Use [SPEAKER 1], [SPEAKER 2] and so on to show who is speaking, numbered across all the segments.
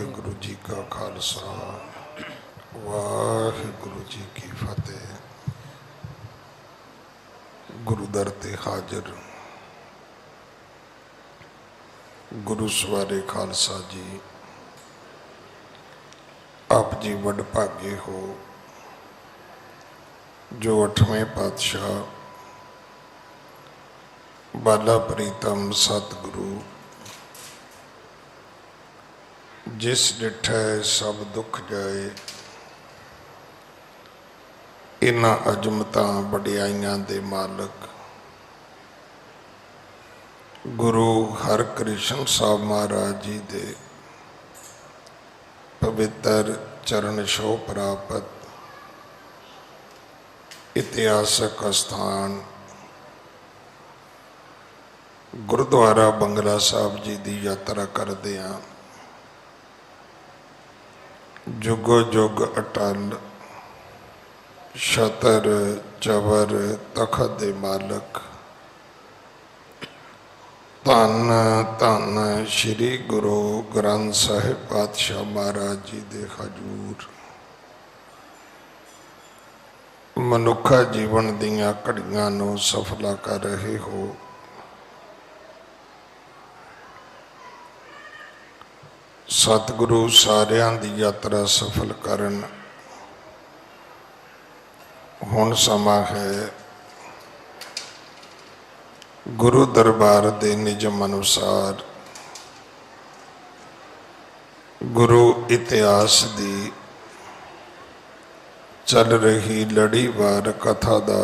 [SPEAKER 1] वाहिगुरु जी का खालसा वाहिगुरु जी की फतेह। गुरु दर ते हाजिर गुरु सवारे खालसा जी, आप जी वड भागे हो जो 8वें पातशाह बाला प्रीतम सतगुरु जिस डिठै सब दुख जाए, इन्हां अजमतां वडियाइयां दे मालक गुरु हरकृष्ण साहब महाराज जी दे पवित्र चरण छोह प्राप्त इतिहासक स्थान गुरुद्वारा बंगला साहब जी की यात्रा करदियां जुगो जुग अटल छतर चवर तखत दे मालक धन धन श्री गुरु ग्रंथ साहिब पातशाह महाराज जी दे हजूर मनुखा जीवन दियां घड़ियां नूं सफला कर रहे हो। सतगुरु सारियां दी यात्रा सफल करन। हुण समा है गुरु दरबार दे निजम अनुसार गुरु इतिहास दी चल रही लड़ीवार कथा दा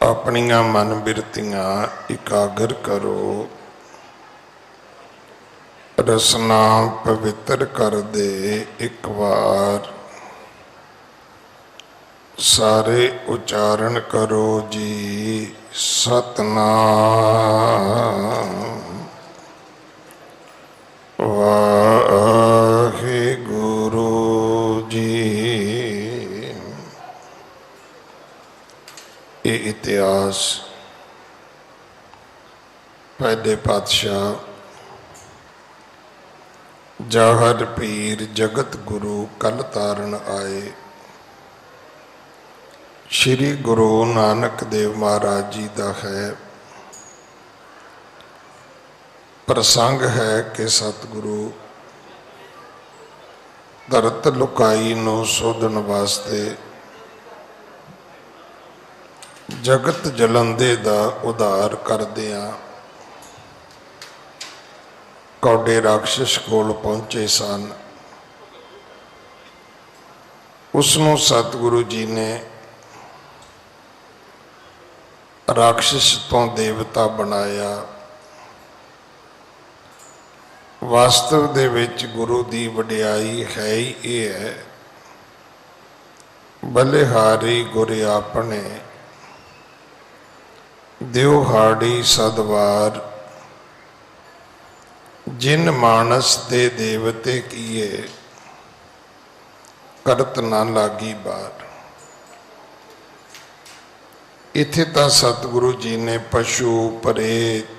[SPEAKER 1] अपनियां मन बिरतियां इकागर करो, रसना पवित्र कर दे एक बार। सारे उच्चारण करो जी सतनाम वाहिगुरु जी। ये इतिहास पहले पातशाह जाहर पीर जगत गुरु कल तारण आए श्री गुरु नानक देव महाराज जी का है। प्रसंग है कि सतगुरु धरत लुकाई नूं सोधन वास्ते जगत जलंदे दा उधार करदियां कौडे राक्षस कोल पहुंचे सन। उसनों सतगुरु जी ने राक्षस तो देवता बनाया। वास्तव दे विच गुरु दी वडियाई है ही ये है, बलिहारी गुर आपने दिवहाड़ी सदवार जिन मानस दे देवते किए करत ना लागी बार। इत्थे तां सतगुरु जी ने पशु परेत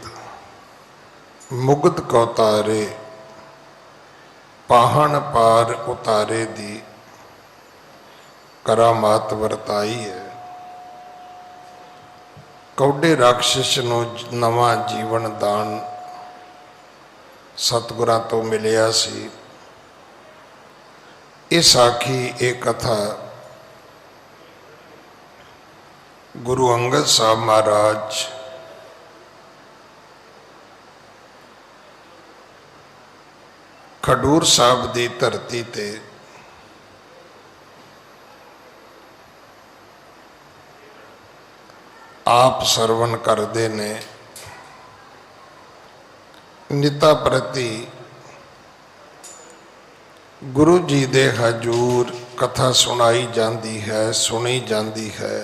[SPEAKER 1] मुगत को उतारे पाहन पार उतारे दी करामात वरताई है। कौडे राक्षस नूं नवा जीवन दान सतगुरां तो मिलिया सी। ये साखी ये कथा गुरु अंगद साहब महाराज खडूर साहब की धरती ते आप सरवण करते ने। निता प्रति गुरु जी दे हजूर कथा सुनाई जाती है, सुनी जाती है।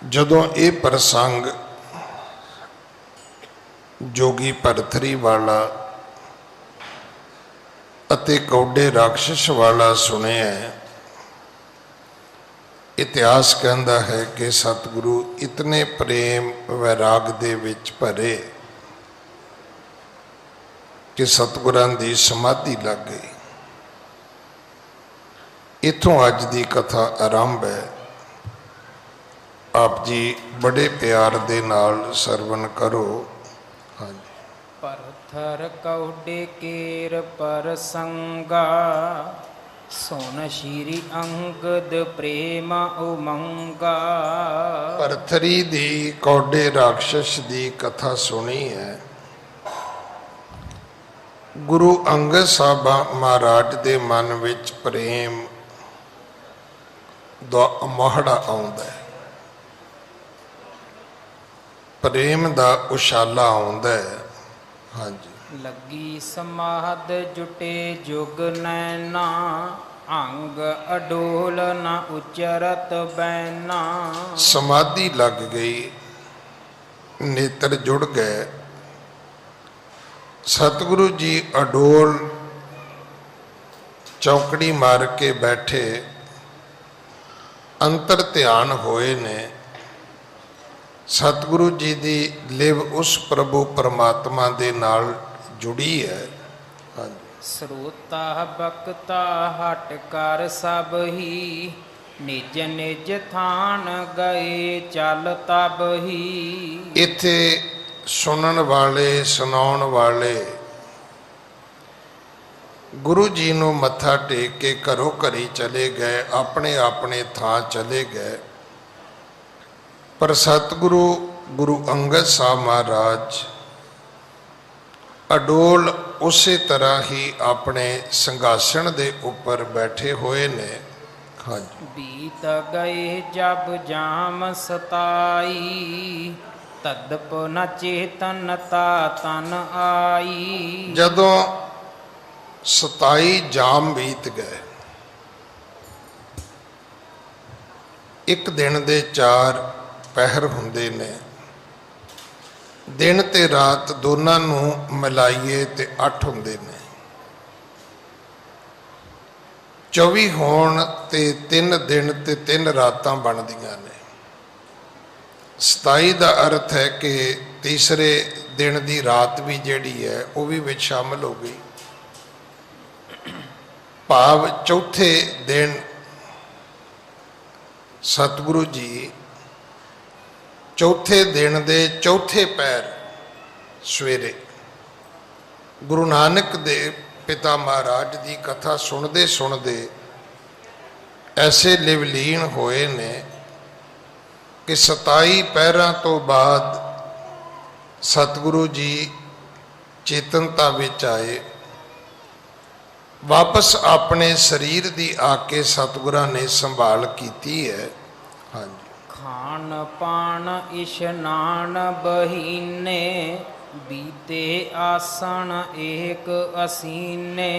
[SPEAKER 1] जदों ये प्रसंग जोगी भरथरी वाला अते कौडे राक्षस वाला सुने, इतिहास कहता है कि सतगुरु इतने प्रेम वैराग दे विच भरे कि सतगुरां दी समाधि लग गई। इथों अज दी कथा आरंभ है। आप जी बड़े प्यार दे नाल सरवण करो। हाँ जी।
[SPEAKER 2] परथर कौडे केर परसंगा, सोन श्री अंगद प्रेम उमंगा।
[SPEAKER 1] परथरी दी कौडे राक्षस दी कथा सुनी है। गुरु अंगद साहब महाराज दे मन विच प्रेम दा महड़ा आउंदा है, प्रेम दा उछाला आउंदा है। हाँ जी।
[SPEAKER 2] लगी समाध जुटे जुग नैना, अंग अडोल न उचरत बैना।
[SPEAKER 1] समाधि लग गई, नेत्र जुड़ गए। सतगुरु जी अडोल चौकड़ी मार के बैठे, अंतर ध्यान होए ने। सतगुरु जी दी लिव उस प्रभु परमात्मा दे नाल जुड़ी है। हाँ जी।
[SPEAKER 2] श्रोता बक्ता हट कर सब ही, निज निज थान गए चल तब ही।
[SPEAKER 1] इथे सुनन वाले सुनाउण वाले गुरु जी नूं मत्था टेक के घरों घरी चले गए, अपने अपने थां चले गए। पर सतगुरु गुरु अंगद साहब महाराज अडोल उसे तरह ही अपने संघासन दे ऊपर बैठे हुए ने। हाँ जी।
[SPEAKER 2] बीत गए जब जाम सताई, तदप न चेतनता तन आई।
[SPEAKER 1] जदों 27 जाम बीत गए, एक दिन दे 4 पहर हुंदे ने। दिन ते रात दोनों नूं मिलाइए ते 8 हुंदे ने। 24 होण ते 3 दिन ते 3 रातां बनदियां ने। 27 का अर्थ है कि तीसरे दिन की रात भी जिहड़ी है वो भी विच शामिल हो गई। भाव चौथे दिन सतगुरु जी चौथे दिन दे चौथे पैर सवेरे गुरु नानक देव पिता महाराज की कथा सुनते सुनते ऐसे लिवलीन होए ने कि 27 पैरों तो बाद सतगुरु जी चेतनता विच आए। वापस अपने शरीर की आके सतगुरां ने संभाल की है। हाँ जी।
[SPEAKER 2] खान पान इशनान बहीने, बीते आसन एक असीने।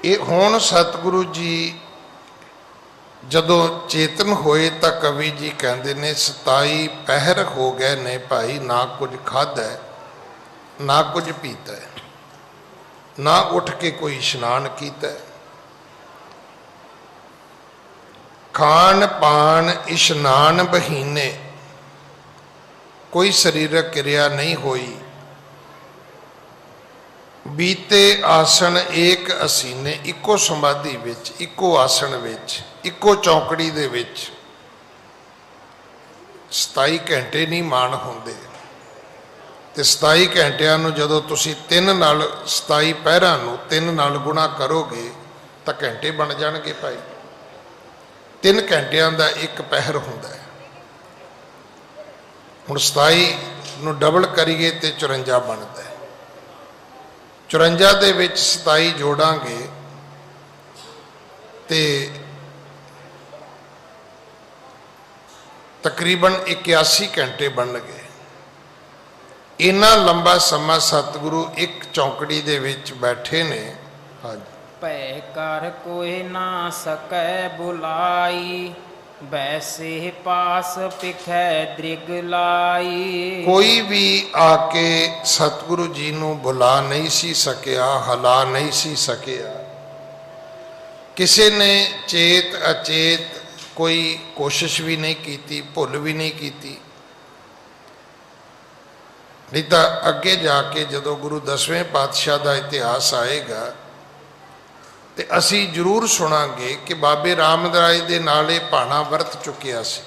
[SPEAKER 1] ये हुण सतगुरु जी जदों चेतन होए तो कवि जी कहते ने 27 पहर हो गए ने भाई, ना कुछ खाधा है ना कुछ पीता है, ना उठ के कोई इशनान कीता है। खान पान इशनान बहीने, कोई शरीरक क्रिया नहीं हुई। बीते आसन एक असीने, इको समाधि विच, इको आसन विच, इको चौकड़ी दे विच 27 घंटे नहीं मान होंदे। ते 27 घंटिया जदों तुसी 3 नाल 27 पहरां नूं 3 नाल गुणा करोगे तो घंटे बन जाणगे भाई। 3 घंटिया का एक पहर हुंदा है। हुण 27 नूं डबल करिए तो 54 बनता है। 54 दे विच 27 जोड़ांगे तो तकरीबन 81 घंटे बन गए। इन्ना लंबा समा सतगुरु एक चौकड़ी दे विच बैठे ने। हाँ जी।
[SPEAKER 2] पै कर कोई ना सकै बुलाई, वैसे पास पिखै दृग लाई।
[SPEAKER 1] कोई भी आके सतगुरु जी नूं बुला नहीं सी सकिया, हला नहीं सी सकिया। किसी ने चेत अचेत कोई कोशिश भी नहीं की, भुल भी नहीं की। नहीं तो अगे जाके जो गुरु 10वें पातशाह का इतिहास आएगा तो असी जरूर सुनांगे कि बाबे रामदास दे नाले भाना वरत चुकिया सी।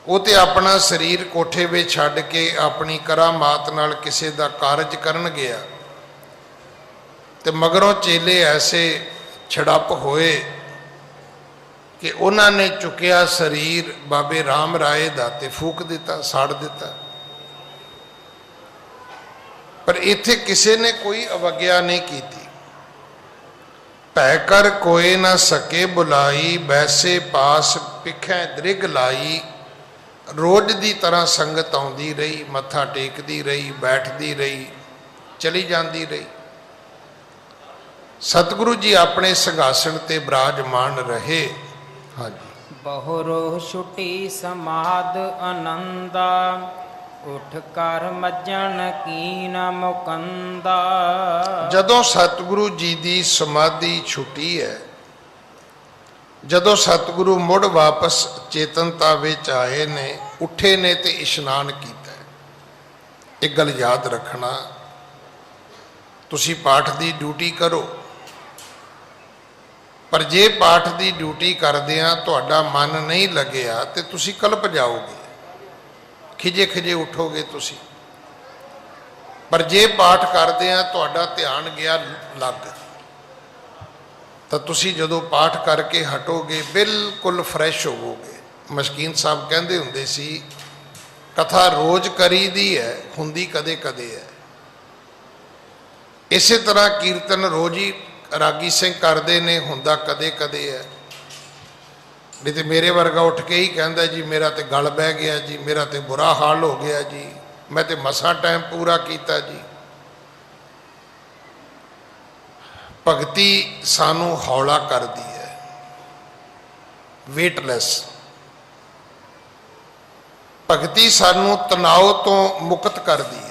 [SPEAKER 1] वो तो अपना शरीर कोठे में छड्ड के अपनी करामात नाल किसी का कारज करन गया तो मगरों चेले ऐसे छड़प होए कि उन्होंने चुकिया शरीर बाबे राम राय दा ते फूक दिता, साड़ दिता। पर इत्थे किसी ने कोई अवज्ञा नहीं की। भै कर कोई ना सके बुलाई, बैसे पास पिखै दृग लाई। रोज की तरह संगत आउंदी रही, मत्था टेकदी रही, बैठदी रही, चली जाती रही। सतगुरु जी अपने सिंघासन ते विराजमान रहे। हाँ जी।
[SPEAKER 2] बहुरो छुटी समाद आनंदा, उठ कर मज्जन कीन मुकंदा।
[SPEAKER 1] जदों सतगुरु जी की समाधि छुटी है, जदों सतगुरु मुड़ वापस चेतनता विच आए ने, उठे ने ते इशनान किया। एक गल याद रखना, तुसी पाठ की ड्यूटी करो, पर जे पाठ की ड्यूटी करदियां तुहाडा मन नहीं लग्या तो तुसी कल्प जाओगे, खिजे खिजे उठोगे तुसी। पर जे पाठ करदियां तुहाडा ध्यान गया लग, तो तुसी जदों पाठ करके हटोगे बिल्कुल फ्रैश होवोगे। मशकीन साहब कहंदे हुंदे सी, कथा रोज करी दी है, हुंदी कदे कदे है। इसे तरह कीर्तन रोज ही रागी सिंह करते ने, हुंदा कदे कदे है। नहीं तो मेरे वर्गा उठ के ही कहता जी मेरा तो गल बह गया जी, मेरा तो बुरा हाल हो गया जी, मैं तो मसा टाइम पूरा किया जी। भगती सानू हौला कर दी है, वेटलैस। भगती सानू तनाव तो मुक्त कर दी है।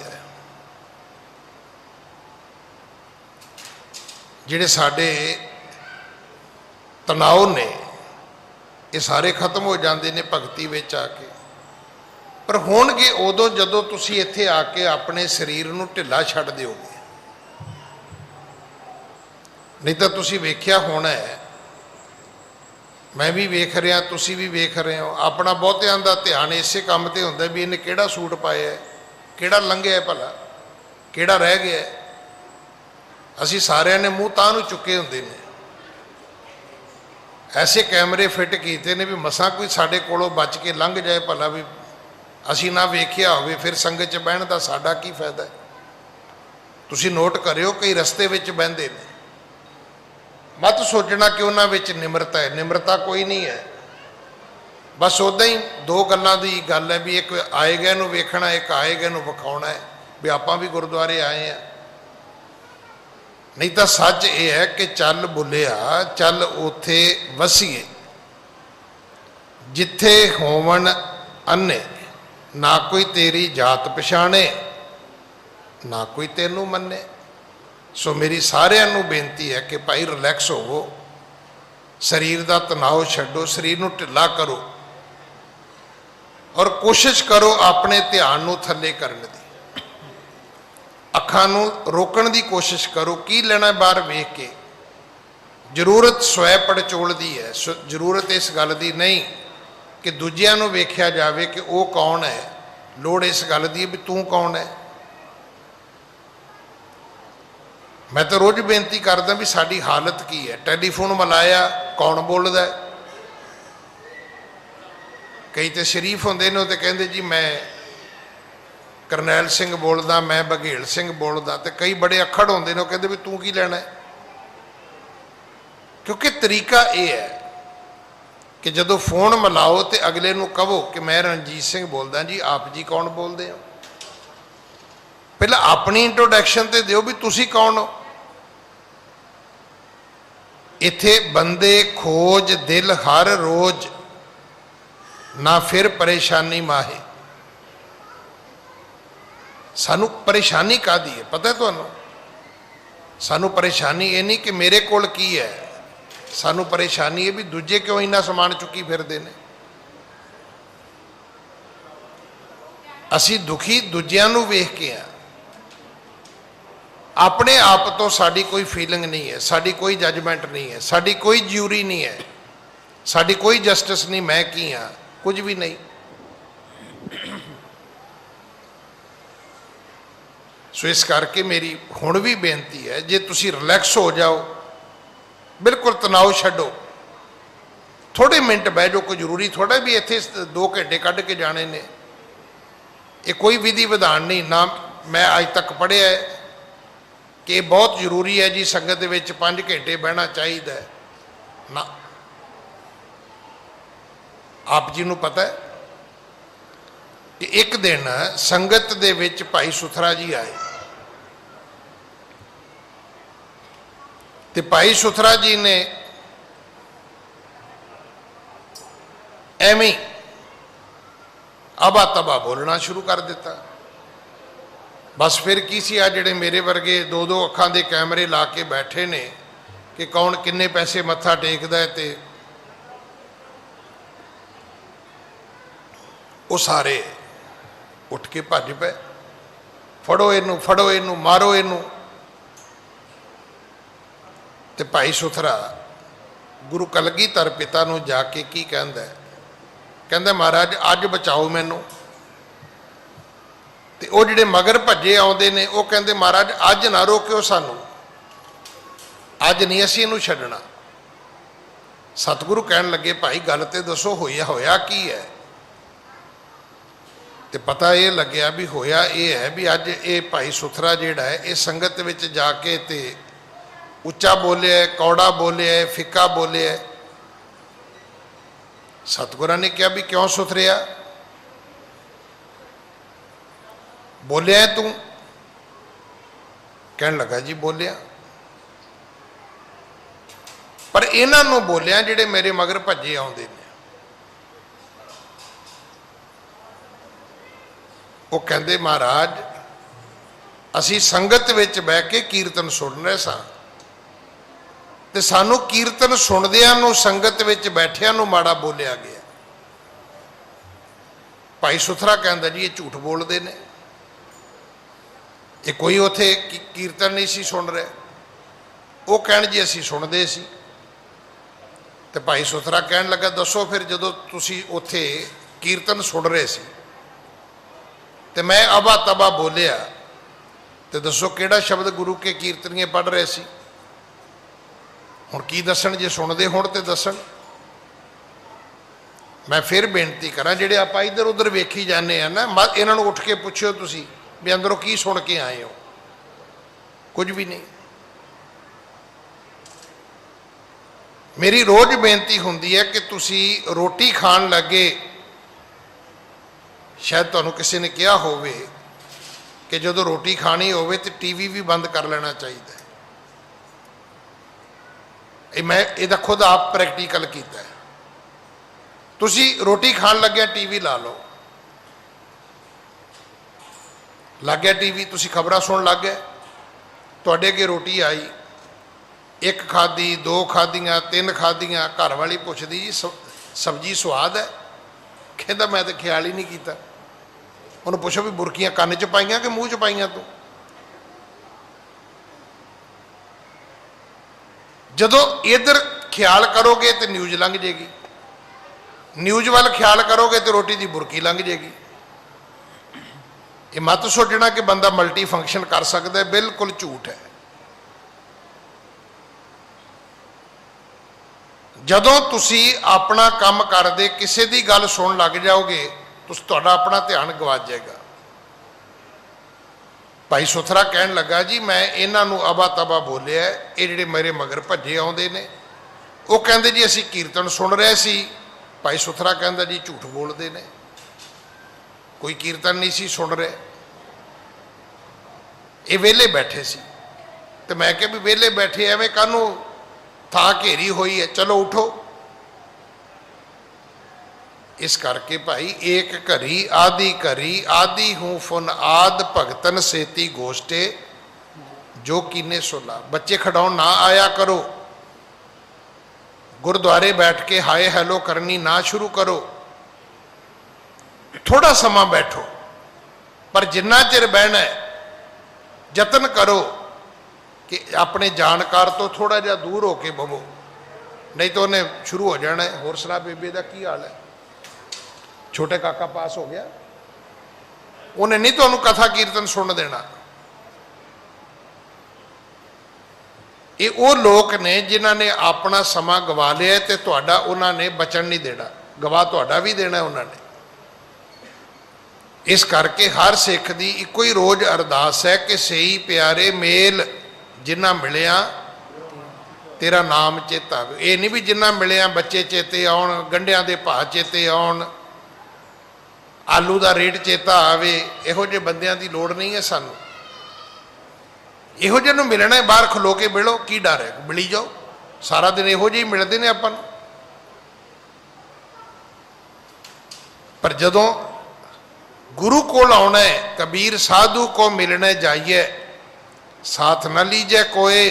[SPEAKER 1] जिहड़े साडे तनाव ने ये सारे खत्म हो जाते हैं भगती विच आके। पर होणगे उदों जदों तुसीं इत्थे आके अपने शरीर नूं ढिला छड्ड दिओगे। नहीं तो तुसीं वेख्या होना है, मैं भी वेख रहा, तुसीं भी वेख रहे हो, अपना बहुतिआं दा ध्यान इसे काम ते हुंदा भी इन्हें किहड़ा सूट पाया है, किहड़ा लंघिया भला, किहड़ा रह गया। असी सारिਆਂ ने मूँह तां नूं चुके हुंदे ने, ऐसे कैमरे फिट किए ने भी मसां कोई साडे कोलों बच के लंघ जाए भला, भी असी ना वेखिया होवे, फिर संगत च बहण दा साडा की फायदा है। तुसीं नोट करियो कई रस्ते विच बहिंदे ने, मत सोचना कि उन्हां विच निमरता है, निमरता कोई नहीं है। बस उदां ही दो गल्लां दी गल है भी एक आए गए नूं वेखना, एक आए गए नूं विखाउणा है भी आपां भी गुरुद्वारे आए हैं। नहीं तो सच ये है कि चल बुलिया चल उथे वसीए, जिथे होवन अन्ने, ना कोई तेरी जात पछाणे, ना कोई तेनू मन्ने। सो मेरी सारिਆਂ ਨੂੰ बेनती है कि भाई रिलैक्स होवो, शरीर का तनाव छड्डो, शरीर नूं ढिला करो और कोशिश करो अपने ध्यान नूं थल्ले करन दी। अखां नूं रोकण दी कोशिश करो, की लेना बाहर वेख के। जरूरत स्वै पड़चोल दी है, जरूरत इस गल दी नहीं कि दूजिਆਂ नूं वेख्या जावे कि वो कौन है। लोड़ इस गल दी भी तू कौन है। मैं तो रोज़ बेनती करदा भी साडी हालत की है। टैलीफोन मिलाया कौन बोलदा है। कई तो शरीफ होंदे ने तो कहंदे जी मैं करनैल सिंह बोलदा, मैं बघेल सिंह बोलदा। तो कई बड़े अखड़ होंदे ने, कहंदे भी तू की लेना है। क्योंकि तरीका ये है कि जदों फोन मिलाओ तो अगले नूं कहो कि मैं रणजीत सिंह बोलदा जी, आप जी कौन बोलते हो। पहला अपनी इंट्रोडक्शन तो दिओ भी तुसी कौन हो। इत्थे बंदे खोज दिल हर रोज, ना फिर परेशानी माहे। सानू परेशानी कादी है पता है तुहानू? सानू परेशानी ये नहीं कि मेरे कोल की है, सानू परेशानी है भी दूजे क्यों इन्ना समान चुकी फिरदे ने। ਅਸੀਂ ਦੁਖੀ ਦੂਜਿਆਂ ਨੂੰ ਵੇਖ ਕੇ ਆ। ਆਪਣੇ ਆਪ ਤੋਂ ਸਾਡੀ ਕੋਈ ਫੀਲਿੰਗ ਨਹੀਂ ਹੈ, ਸਾਡੀ ਕੋਈ ਜਜਮੈਂਟ ਨਹੀਂ ਹੈ, ਸਾਡੀ ਕੋਈ ਜਿਊਰੀ ਨਹੀਂ ਹੈ, ਸਾਡੀ ਕੋਈ ਜਸਟਿਸ ਨਹੀਂ। ਮੈਂ ਕੀ ਹਾਂ? ਕੁਝ ਵੀ ਨਹੀਂ। ਸੋ ਇਸ ਕਰਕੇ ਮੇਰੀ ਹੁਣ ਵੀ ਬੇਨਤੀ ਹੈ, ਜੇ ਤੁਸੀਂ ਰਿਲੈਕਸ ਹੋ ਜਾਓ, ਬਿਲਕੁਲ ਤਣਾਅ ਛੱਡੋ, ਥੋੜੇ ਮਿੰਟ ਬਹਿ ਜਾਓ। ਕੋਈ ਜ਼ਰੂਰੀ ਥੋੜਾ ਵੀ ਇੱਥੇ 2 ਘੰਟੇ ਕੱਢ ਕੇ ਜਾਣੇ ਨੇ। ਇਹ ਕੋਈ ਵਿਧੀ ਵਿਧਾਨ ਨਹੀਂ ਨਾ ਮੈਂ ਅੱਜ ਤੱਕ ਪੜ੍ਹਿਆ ਕਿ ਬਹੁਤ ਜ਼ਰੂਰੀ ਹੈ ਜੀ ਸੰਗਤ ਦੇ ਵਿੱਚ 5 ਘੰਟੇ ਬਹਿਣਾ ਚਾਹੀਦਾ ਹੈ। ਨਾ, ਆਪ ਜੀ ਨੂੰ ਪਤਾ ਹੈ ਕਿ ਇੱਕ ਦਿਨ ਸੰਗਤ ਦੇ ਵਿੱਚ ਭਾਈ ਸੁਥਰਾ ਜੀ ਆਏ ਤੇ ਭਾਈ ਸੁਥਰਾ ਜੀ ਨੇ ਐਵੇਂ ਅਬਾ ਤਬਾ ਬੋਲਣਾ ਸ਼ੁਰੂ ਕਰ ਦਿੱਤਾ। ਬਸ ਫਿਰ ਕੀ ਸੀ, ਆ ਜਿਹੜੇ ਮੇਰੇ ਵਰਗੇ 2-2 ਅੱਖਾਂ ਦੇ ਕੈਮਰੇ ਲਾ ਕੇ ਬੈਠੇ ਨੇ ਕਿ ਕੌਣ ਕਿੰਨੇ ਪੈਸੇ ਮੱਥਾ ਟੇਕਦਾ ਹੈ, ਤੇ ਉਹ ਸਾਰੇ ਉੱਠ ਕੇ ਭੱਜ ਪਏ, ਫੜੋ ਇਹਨੂੰ, ਫੜੋ ਇਹਨੂੰ, ਮਾਰੋ ਇਹਨੂੰ। ਤੇ ਭਾਈ ਸੁਥਰਾ ਗੁਰੂ ਕਲਗੀਧਰ ਪਿਤਾ ਨੂੰ ਜਾ ਕੇ ਕੀ ਕਹਿੰਦਾ? ਕਹਿੰਦਾ ਮਹਾਰਾਜ ਅੱਜ ਬਚਾਓ ਮੈਨੂੰ। ਤੇ ਉਹ ਜਿਹੜੇ ਮਗਰ ਭੱਜੇ ਆਉਂਦੇ ਨੇ ਉਹ ਕਹਿੰਦੇ ਮਹਾਰਾਜ ਅੱਜ ਨਾ ਰੋਕਿਓ ਸਾਨੂੰ, ਅੱਜ ਨਹੀਂ ਅਸੀਂ ਇਹਨੂੰ ਛੱਡਣਾ। ਸਤਿਗੁਰੂ ਕਹਿਣ ਲੱਗੇ ਭਾਈ ਗੱਲ ਤੇ ਦੱਸੋ, ਹੋਇਆ ਕੀ ਹੈ? ਤੇ ਪਤਾ ਇਹ ਲੱਗਿਆ ਵੀ ਹੋਇਆ ਇਹ ਹੈ ਵੀ ਅੱਜ ਇਹ ਭਾਈ ਸੁਥਰਾ ਜਿਹੜਾ ਹੈ ਇਹ ਸੰਗਤ ਵਿੱਚ ਜਾ ਕੇ ਤੇ ਉੱਚਾ ਬੋਲਿਆ, ਕੌੜਾ ਬੋਲਿਆ, ਫਿੱਕਾ ਬੋਲਿਆ। ਸਤਿਗੁਰਾਂ ਨੇ ਕਿਹਾ ਵੀ ਕਿਉਂ ਸੁਥਰਿਆ ਬੋਲਿਆ ਤੂੰ? ਕਹਿਣ ਲੱਗਾ ਜੀ ਬੋਲਿਆ, ਪਰ ਇਹਨਾਂ ਨੂੰ ਬੋਲਿਆ ਜਿਹੜੇ ਮੇਰੇ ਮਗਰ ਭੱਜੇ ਆਉਂਦੇ ਨੇ। ਉਹ ਕਹਿੰਦੇ ਮਹਾਰਾਜ ਅਸੀਂ ਸੰਗਤ ਵਿੱਚ ਬਹਿ ਕੇ ਕੀਰਤਨ ਸੁਣ ਰਹੇ ਸਾਂ ਤੇ ਸਾਨੂੰ ਕੀਰਤਨ ਸੁਣਦਿਆਂ ਨੂੰ ਸੰਗਤ ਵਿੱਚ ਬੈਠਿਆਂ ਨੂੰ ਮਾੜਾ ਬੋਲਿਆ ਗਿਆ। ਭਾਈ ਸੁਥਰਾ ਕਹਿੰਦਾ ਜੀ ਇਹ ਝੂਠ ਬੋਲਦੇ ਨੇ, ਇਹ ਕੋਈ ਉੱਥੇ ਕੀਰਤਨ ਨਹੀਂ ਸੀ ਸੁਣ ਰਿਹਾ। ਉਹ ਕਹਿਣ ਜੀ ਅਸੀਂ ਸੁਣਦੇ ਸੀ। ਤੇ ਭਾਈ ਸੁਥਰਾ ਕਹਿਣ ਲੱਗਾ ਦੱਸੋ ਫਿਰ ਜਦੋਂ ਤੁਸੀਂ ਉੱਥੇ ਕੀਰਤਨ ਸੁਣ ਰਹੇ ਸੀ ਤੇ ਮੈਂ ਅਬਾ ਤਬਾ ਬੋਲਿਆ ਤੇ ਦੱਸੋ ਕਿਹੜਾ ਸ਼ਬਦ ਗੁਰੂ ਕੇ ਕੀਰਤਨੀਏ ਪੜ੍ਹ ਰਹੇ ਸੀ? ਹੁਣ ਕੀ ਦੱਸਣ? ਜੇ ਸੁਣਦੇ ਹੋਣ ਤੇ ਦੱਸਣ। ਮੈਂ ਫਿਰ ਬੇਨਤੀ ਕਰਾਂ ਜਿਹੜੇ ਆਪਾਂ ਇੱਧਰ ਉੱਧਰ ਵੇਖੀ ਜਾਂਦੇ ਆ ਨਾ, ਇਹਨਾਂ ਨੂੰ ਉੱਠ ਕੇ ਪੁੱਛਿਓ ਤੁਸੀਂ ਵੀ ਅੰਦਰੋਂ ਕੀ ਸੁਣ ਕੇ ਆਏ ਹੋ? ਕੁਝ ਵੀ ਨਹੀਂ। ਮੇਰੀ ਰੋਜ਼ ਬੇਨਤੀ ਹੁੰਦੀ ਹੈ ਕਿ ਤੁਸੀਂ ਰੋਟੀ ਖਾਣ ਲੱਗੇ, ਸ਼ਾਇਦ ਤੁਹਾਨੂੰ ਕਿਸੇ ਨੇ ਕਿਹਾ ਹੋਵੇ ਕਿ ਜਦੋਂ ਰੋਟੀ ਖਾਣੀ ਹੋਵੇ ਤੇ ਟੀਵੀ ਵੀ ਬੰਦ ਕਰ ਲੈਣਾ ਚਾਹੀਦਾ ਹੈ। ਇਹ ਮੈਂ ਇਹਦਾ ਖੁਦ ਆਪ ਪ੍ਰੈਕਟੀਕਲ ਕੀਤਾ ਹੈ। ਤੁਸੀਂ ਰੋਟੀ ਖਾਣ ਲੱਗਿਆ ਟੀਵੀ ਲਾ ਲਓ, ਲੱਗ ਗਿਆ ਟੀਵੀ, ਤੁਸੀਂ ਖਬਰਾਂ ਸੁਣ ਲੱਗ ਗਏ, ਤੁਹਾਡੇ ਅੱਗੇ ਰੋਟੀ ਆਈ, 1 ਖਾਧੀ, 2 ਖਾਧੀਆਂ, 3 ਖਾਧੀਆਂ, ਘਰ ਵਾਲੀ ਪੁੱਛਦੀ ਜੀ ਸਬਜ਼ੀ ਸਵਾਦ ਹੈ? ਕਹਿੰਦਾ ਮੈਂ ਤਾਂ ਖਿਆਲ ਹੀ ਨਹੀਂ ਕੀਤਾ। ਉਹਨੂੰ ਪੁੱਛੋ ਵੀ ਬੁਰਕੀਆਂ ਕੰਨ 'ਚ ਪਾਈਆਂ ਕਿ ਮੂੰਹ 'ਚ ਪਾਈਆਂ ਤੂੰ? ਜਦੋਂ ਇੱਧਰ ਖਿਆਲ ਕਰੋਗੇ ਤੇ ਨਿਊਜ਼ ਲੰਘ ਜੇਗੀ, ਨਿਊਜ਼ ਵੱਲ ਖਿਆਲ ਕਰੋਗੇ ਤੇ ਰੋਟੀ ਦੀ ਬੁਰਕੀ ਲੰਘ ਜੇਗੀ। ਇਹ ਮਤ ਸੋਚਣਾ ਕਿ ਬੰਦਾ ਮਲਟੀ ਫੰਕਸ਼ਨ ਕਰ ਸਕਦਾ ਹੈ, ਬਿਲਕੁਲ ਝੂਠ ਹੈ। ਜਦੋਂ ਤੁਸੀਂ ਆਪਣਾ ਕੰਮ ਕਰਦੇ ਕਿਸੇ ਦੀ ਗੱਲ ਸੁਣ ਲੱਗ ਜਾਓਗੇ ਤੁਹਾਡਾ ਆਪਣਾ ਧਿਆਨ ਗਵਾਚ ਜਾਏਗਾ। ਭਾਈ ਸੁਥਰਾ ਕਹਿਣ ਲੱਗਾ ਜੀ ਮੈਂ ਇਹਨਾਂ ਨੂੰ ਅਬਾ ਤਬਾ ਬੋਲਿਆ, ਇਹ ਜਿਹੜੇ ਮੇਰੇ ਮਗਰ ਭੱਜੇ ਆਉਂਦੇ ਨੇ। ਉਹ ਕਹਿੰਦੇ ਜੀ ਅਸੀਂ ਕੀਰਤਨ ਸੁਣ ਰਹੇ ਸੀ। ਭਾਈ ਸੁਥਰਾ ਕਹਿੰਦਾ ਜੀ ਝੂਠ ਬੋਲਦੇ ਨੇ, ਕੋਈ ਕੀਰਤਨ ਨਹੀਂ ਸੀ ਸੁਣ ਰਹੇ, ਇਹ ਵਿਹਲੇ ਬੈਠੇ ਸੀ। ਤੇ ਮੈਂ ਕਿਹਾ ਵੀ ਵਿਹਲੇ ਬੈਠੇ ਐਵੇਂ ਕਾਹਨੂੰ, ਥਾਂ ਘੇਰੀ ਹੋਈ ਹੈ, ਚਲੋ ਉਠੋ। ਇਸ ਕਰਕੇ ਭਾਈ ਏਕ ਘਰੀ ਆਦਿ ਘਰੀ ਆਦਿ ਹੂੰ ਫੁਨ ਆਦ ਭਗਤਨ ਸੇਤੀ ਗੋਸ਼ਟੇ ਜੋ ਕੀਨੇ ਸੁਲਾ। ਬੱਚੇ ਖਿਡਾਉਣ ਨਾ ਆਇਆ ਕਰੋ, ਗੁਰਦੁਆਰੇ ਬੈਠ ਕੇ ਹਾਏ ਹੈਲੋ ਕਰਨੀ ਨਾ ਸ਼ੁਰੂ ਕਰੋ। ਥੋੜਾ ਸਮਾਂ ਬੈਠੋ, पर जिन्ना चिर बहना है यतन करो कि अपने जानकार तो थोड़ा जिहा दूर होके बवो, नहीं तो उन्हें शुरू हो जाना है। होर सुना बेबे का की हाल है? छोटे काका पास हो गया, उन्हें नहीं तुहानू कथा कीर्तन सुन देना। ये वो लोग ने जिन्हों ने अपना समा गवा लिया तो तुहाडा उन्होंने बचन नहीं देना, गवा तुहाडा भी देना उन्होंने। इस करके हर सिख की इको ही रोज अरदास है कि सही प्यारे मेल जिन्ना मिलिया तेरा नाम चेता आवे। ये नहीं भी जिन्ना मिलिया बच्चे चेते आउण, गंढियां दे भाव चेते आउण, आलू का रेट चेता आवे, इहो जे बंदियां दी लोड़ नहीं है सानू। इहो जिहे नूं मिलना है, बाहर खलो के मिलो, की डर है, मिली जाओ। सारा दिन इहो ਜਿਹੇ मिलते हैं अपन। पर जदों गुरु कोल आना है, कबीर साधु को मिलने जाइए, साथ न लीजिए कोई।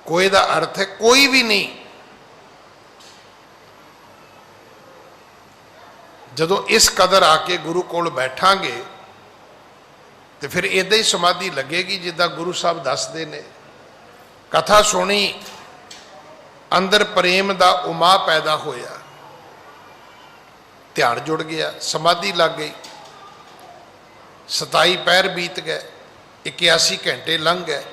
[SPEAKER 1] कोई का अर्थ है कोई भी नहीं। जदों इस कदर आके गुरु कोल बैठांगे तो फिर इदा ही समाधि लगेगी जिदा गुरु साहब दसते ने। कथा सुनी, अंदर प्रेम का उमा पैदा होया, ध्यान जुड़ गया, समाधि लग गई। 27 पैर बीत गए, 81 घंटे लंघ गए।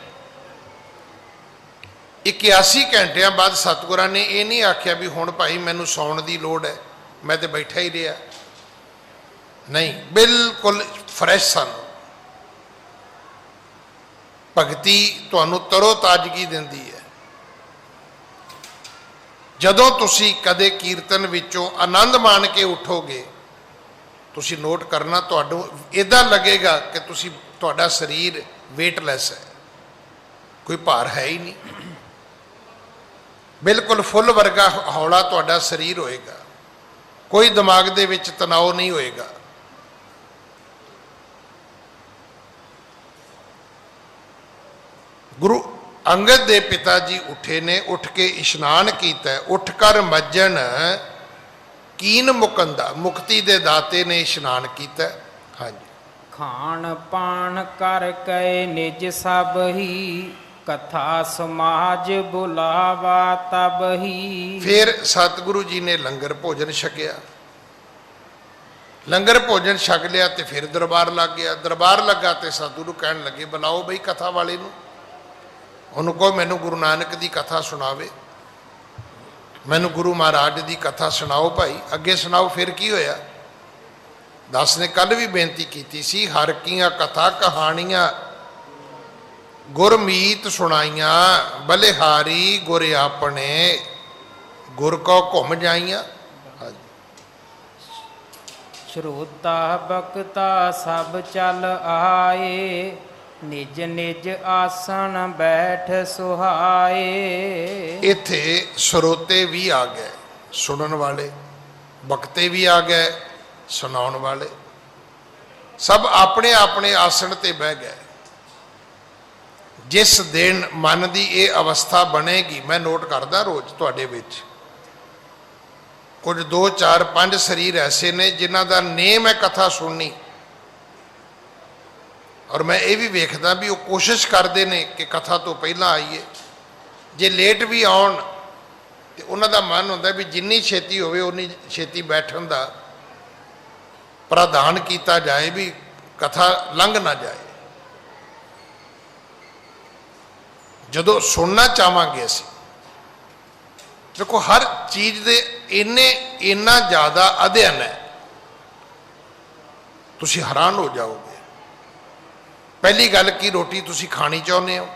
[SPEAKER 1] 81 घंटिया बाद सतगुरां ने यह नहीं आख्या भी हुण भाई मैनू सौण की लोड़ है, मैं तो बैठा ही रहा। नहीं, बिल्कुल फ्रैश सन। भगती तुहानू तरो ताजगी दिंदी है। जदों तुसी कदे कीर्तन विचों आनंद मान के उठोगे, तुसी नोट करना तुहानू इदां लगेगा कि तुसी तुहाडा शरीर वेटलैस है, कोई भार है ही नहीं। बिल्कुल फुल वर्गा हौला तुहाडा शरीर होएगा, कोई दिमाग दे विच तनाव नहीं होएगा। गुरु अंगद दे पिता जी उठे ने, उठ के इशनान किया, उठ कर मज्जन कीन मुकंदा, मुक्ति दे दाते ने इशनान किया। हाँ जी।
[SPEAKER 2] खान पान कर के निज सब ही, कथा समाज बुलावा तब ही।
[SPEAKER 1] फिर सतगुरु जी ने लंगर भोजन छकिया, लंगर भोजन छक लिया तो फिर दरबार लग गया। दरबार लगा तो सतगुरु कहन लगे बुलाओ बई कथा वाले नूं, उन्होंने कहो मैनू गुरु नानक की कथा सुनावे, मैनू गुरु महाराज की कथा सुनाओ भाई। अगे सुनाओ। फिर की होया? दस ने कल भी बेनती की सी, हर कियां कथा कहानियां गुरमीत सुनाइया, बलिहारी गुर अपने गुर को घुम जाइया।
[SPEAKER 2] श्रोता बक्ता सब चल आए, निज निज आसन बैठ सुहाए।
[SPEAKER 1] इत्थे श्रोते भी आ गए, सुनन वाले, बक्ते भी आ गए, सुनाउण वाले, सब अपने अपने आसन ते बह गए। जिस दिन मन की ये अवस्था बनेगी, मैं नोट करदा रोज तुहाडे विच कुछ 2 4 5 शरीर ऐसे ने जिन्हां दा नेम है कथा सुननी, और मैं ये भी वेखदा भी वो कोशिश करते हैं कि कथा तो पहला आईए। जे लेट भी आउण तो उन्हां दा मन हुंदा भी जिन्नी छेती होवे उन्नी छेती बैठण दा प्रावधान किया जाए, भी कथा लंघ ना जाए। जदों सुनना चाहांगे असीं, देखो हर चीज़ दे इन्ना ज़्यादा अध्ययन है, तुसीं हैरान हो जाओगे। पहली गल की रोटी तुसीं खानी चाहुंदे हो,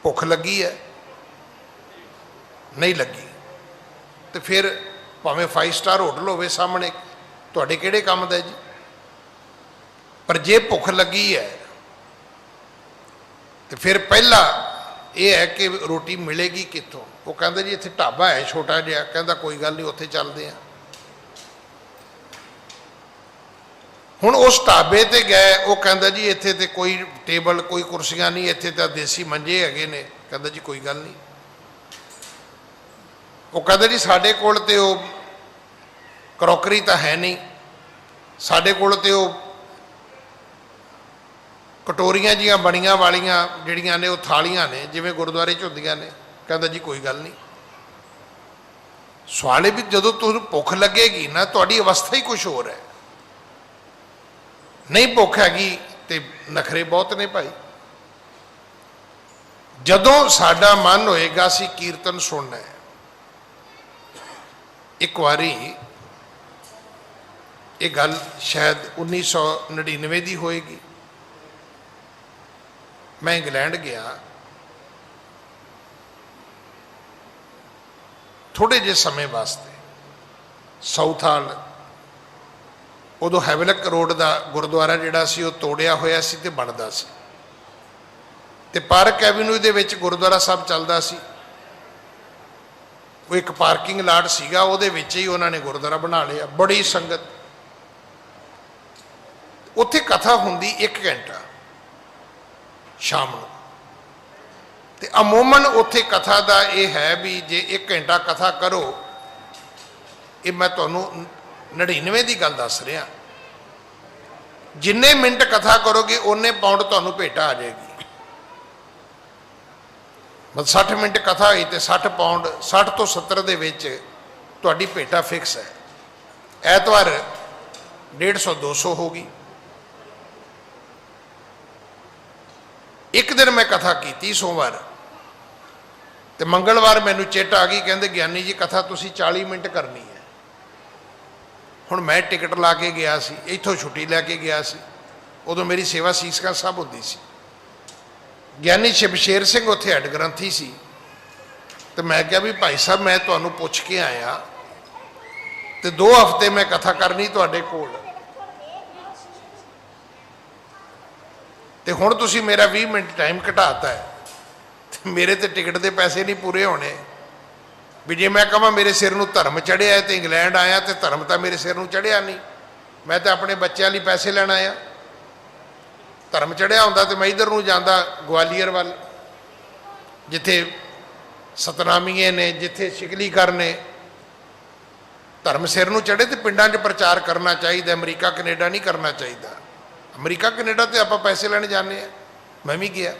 [SPEAKER 1] भुख लगी है, नहीं लगी तो फिर भावें 5 स्टार होटल होवे सामने, तुहाडे किहड़े काम दा जी। पर जे भुख लगी है तो फिर पहला ये है कि रोटी मिलेगी कित्थों। वो कहंदे जी इत्थे ढाबा है छोटा जिहा, कहंदा कोई गल नहीं उत्थे चलदे आ। हुण उस ढाबे ते गए, वो कहंदा जी इत्थे ते कोई टेबल कोई कुर्सियां नहीं, इत्थे तां देसी मंजे हैगे ने। कहंदा जी कोई गल नहीं। वो कहंदा जी साडे कोल ते वो क्रॉकरी तां है नहीं, ਸਾਡੇ ਕੋਲ ਤੇ ਉਹ कटोरियां जियां बनियां वालियां जिहड़ियां ने वो थालियां ने जिवें गुरुद्वारे च हुंदियां ने। कहंदा जी कोई गल नहीं। सवाल है भी जदों तुहानूं भुख लगेगी ना, तुहाडी अवस्था ही कुछ होर है। नहीं भुख हैगी ते नखरे बहुत ने भाई। जदों साडा मन होएगा असीं कीर्तन सुनना है। एक वारी ये गल शायद 1999 की होएगी। मैं इंग्लैंड गया, थोड़े जे समय वास्ते। साउथ हाल उदों हैवलक रोड का गुरुद्वारा जिहड़ा सी वो तोड़िया होया सी ते बनदा सी, ते पार्क एवेन्यू दे विच गुरुद्वारा साहब चलदा सी। वो एक पार्किंग लाट सीगा, उहदे विच ही उन्होंने गुरुद्वारा बना लिया। बड़ी संगत, उत्थे कथा हुंदी 1 घंटा शाम को। ते अमूमन उत्थे कथा का यह है भी जे 1 घंटा कथा करो, ये मैं तुहानूं 99 की गल दस रहा, जिन्ने मिनट कथा करोगे उन्ने पाउंड तुहानूं भेटा आ जाएगी। मतलब 60 मिनट कथा हुई तो 60 पाउंड, 60 तो 70 दे विच तुहाडी भेटा फिक्स है। ऐतवार 150 200 होगी। एक दिन मैं कथा की सोमवार, तो मंगलवार मैनू चिट आ गई, कहते ज्ञानी जी कथा तुसी 40 मिनट करनी है। हुण मैं टिकट ला के गया सी, इत्थों छुट्टी लैके गया सी, उदों मेरी सेवा सीसगंज साहब होंदी सी। ज्ञानी शिवशेर सिंह उत्थे हैड ग्रंथी सी। तो मैं क्या भी भाई साहब मैं तुहानूं पुछ के आया, तो 2 हफ्ते मैं कथा करनी तुहाडे कोल, तो हुण तुसीं मेरा 20 मिनट टाइम घटाता है। तो मेरे तो टिकट के पैसे नहीं पूरे होने। भी जे मैं कहां मेरे सिर नूं धर्म चढ़िया है तो इंग्लैंड आया, तो धर्म तो मेरे सिर नूं चढ़िया नहीं। मैं तो अपने बच्चों लिए पैसे लैण आया। धर्म चढ़िया होंदा तो मैं इधर नूं जांदा ग्वालियर वाल, जिथे सतनामीए ने, जिथे शिकलीकर ने। धर्म सिर नूं चढ़े तो पिंडां 'च प्रचार करना चाहिए, अमरीका कनेडा नहीं करना चाहिए। अमरीका कनेडा तो आप पैसे लैने जाने, मैं भी गया।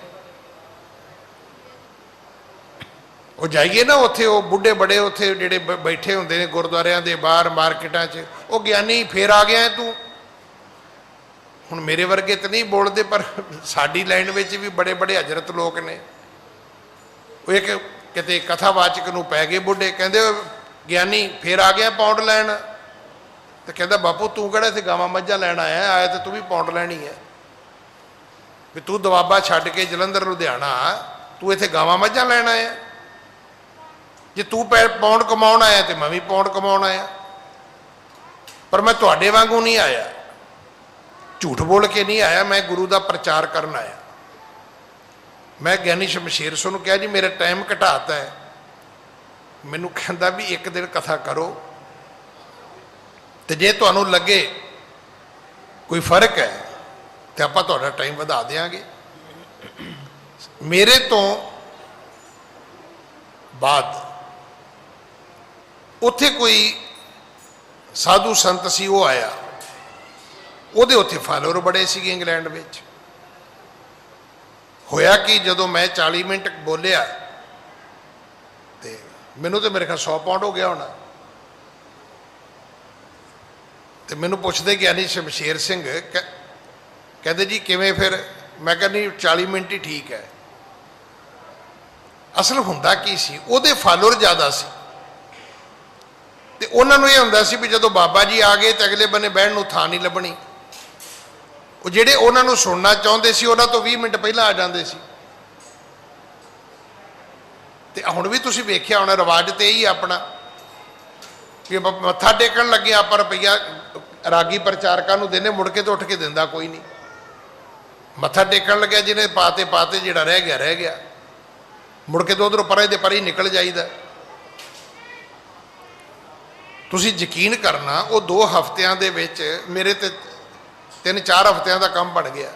[SPEAKER 1] वो जाइए ना उत्थे वो बुढ़े बड़े उत्थे जेडे बैठे होंदे ने गुरुद्वारियां दे बाहर मार्केटां 'च, वो ज्ञानी फिर आ गया है तू। हुण मेरे वर्गे तो नहीं बोलते, पर साडी लाइन में भी बड़े बड़े हजरत लोग ने। वो एक किते कथावाचक नूं पै गए बुढ़े, कहंदे ज्ञानी फिर आ गया पाउंड लैण। तो कहता बापू तू किहड़ा इत्थे गावां मझां लैण आया तो तू भी पाउंड लैनी है। भी तू दुआबा छड्ड के जलंधर लुधियाना तू इत्थे गावां मझां लैण आया। जे तू पाउंड कमाउण आया तो मैं भी पाउंड कमाउण आया, पर मैं तुहाडे वांगू नहीं आया, झूठ बोल के नहीं आया, मैं गुरु का प्रचार करन आया। मैं ज्ञानी शमशेर सिंह नूं कहा जी मेरा टाइम घटाता है। मैनूं कहंदा भी 1 दिन कथा करो, तो जे तुहानूं लगे कोई फर्क है तो आपां तुहाडा टाइम वधा देंगे। मेरे तो बाद उत्थे कोई साधु संत सी, वो आया, ਉਹਦੇ ਉੱਥੇ ਫਾਲੋਅਰ बड़े ਸੀਗੇ इंग्लैंड ਵਿੱਚ। होया कि जदों मैं 40 मिनट बोलिया तो मैनू तो मेरे ख्याल 100 पाउंड हो गया होना। तो मैनू पुछदे ज्ञानी शमशेर सिंह कहते जी किवें फिर? मैं कहा नहीं 40 मिनट ही ठीक है। असल हुंदा की सी, ਉਹਦੇ ਫਾਲੋਅਰ ज़्यादा सी, तो उन्होंने ये हुंदा सी भी जदों बाबा जी आ गए तो अगले बने बहन नूं थां नहीं लभणी। वो जिहड़े उन्होंने सुनना चाहते सी उन्हां तो 20 मिनट पहला आ जाते सी। तो हुण भी तुसीं वेखिया होना रिवाज तो यही अपना कि मत्था टेकन लगे आप रुपया रागी प्रचारकां नूं देने, मुड़ के तो उठ के दिंदा कोई नहीं। मत्था टेकन लग्या जिन्हें पाते पाते जिहड़ा रह गया, मुड़ के तो उधरों परे दे परे ही निकल जाईदा। तुसीं यकीन करना वो 2 हफ्तियां दे विच मेरे ते 3-4 हफ्तियां का काम बन गया।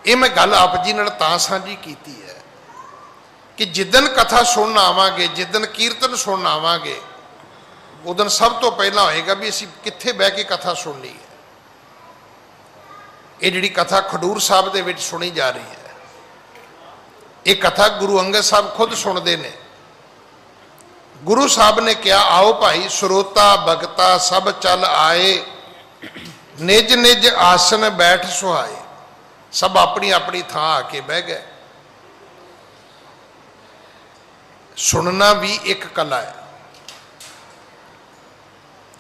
[SPEAKER 1] ये मैं गल आप जी नाल तां साझी कीती है कि जिदन कथा सुनन आवांगे, जिदन कीर्तन सुनन आवांगे, उदन सब तो पहला होएगा भी असी कित्थे बह के कथा सुननी है। ये जिहड़ी कथा खडूर साहब दे विच सुनी जा रही है, ये कथा गुरु अंगद साहब खुद सुनते ने। गुरु साहब ने कहा, आओ भाई श्रोता भगता सब चल आए, निज निज आसन बैठ सुहाए। सब अपनी अपनी थां आके बह गए। सुनना भी एक कला है।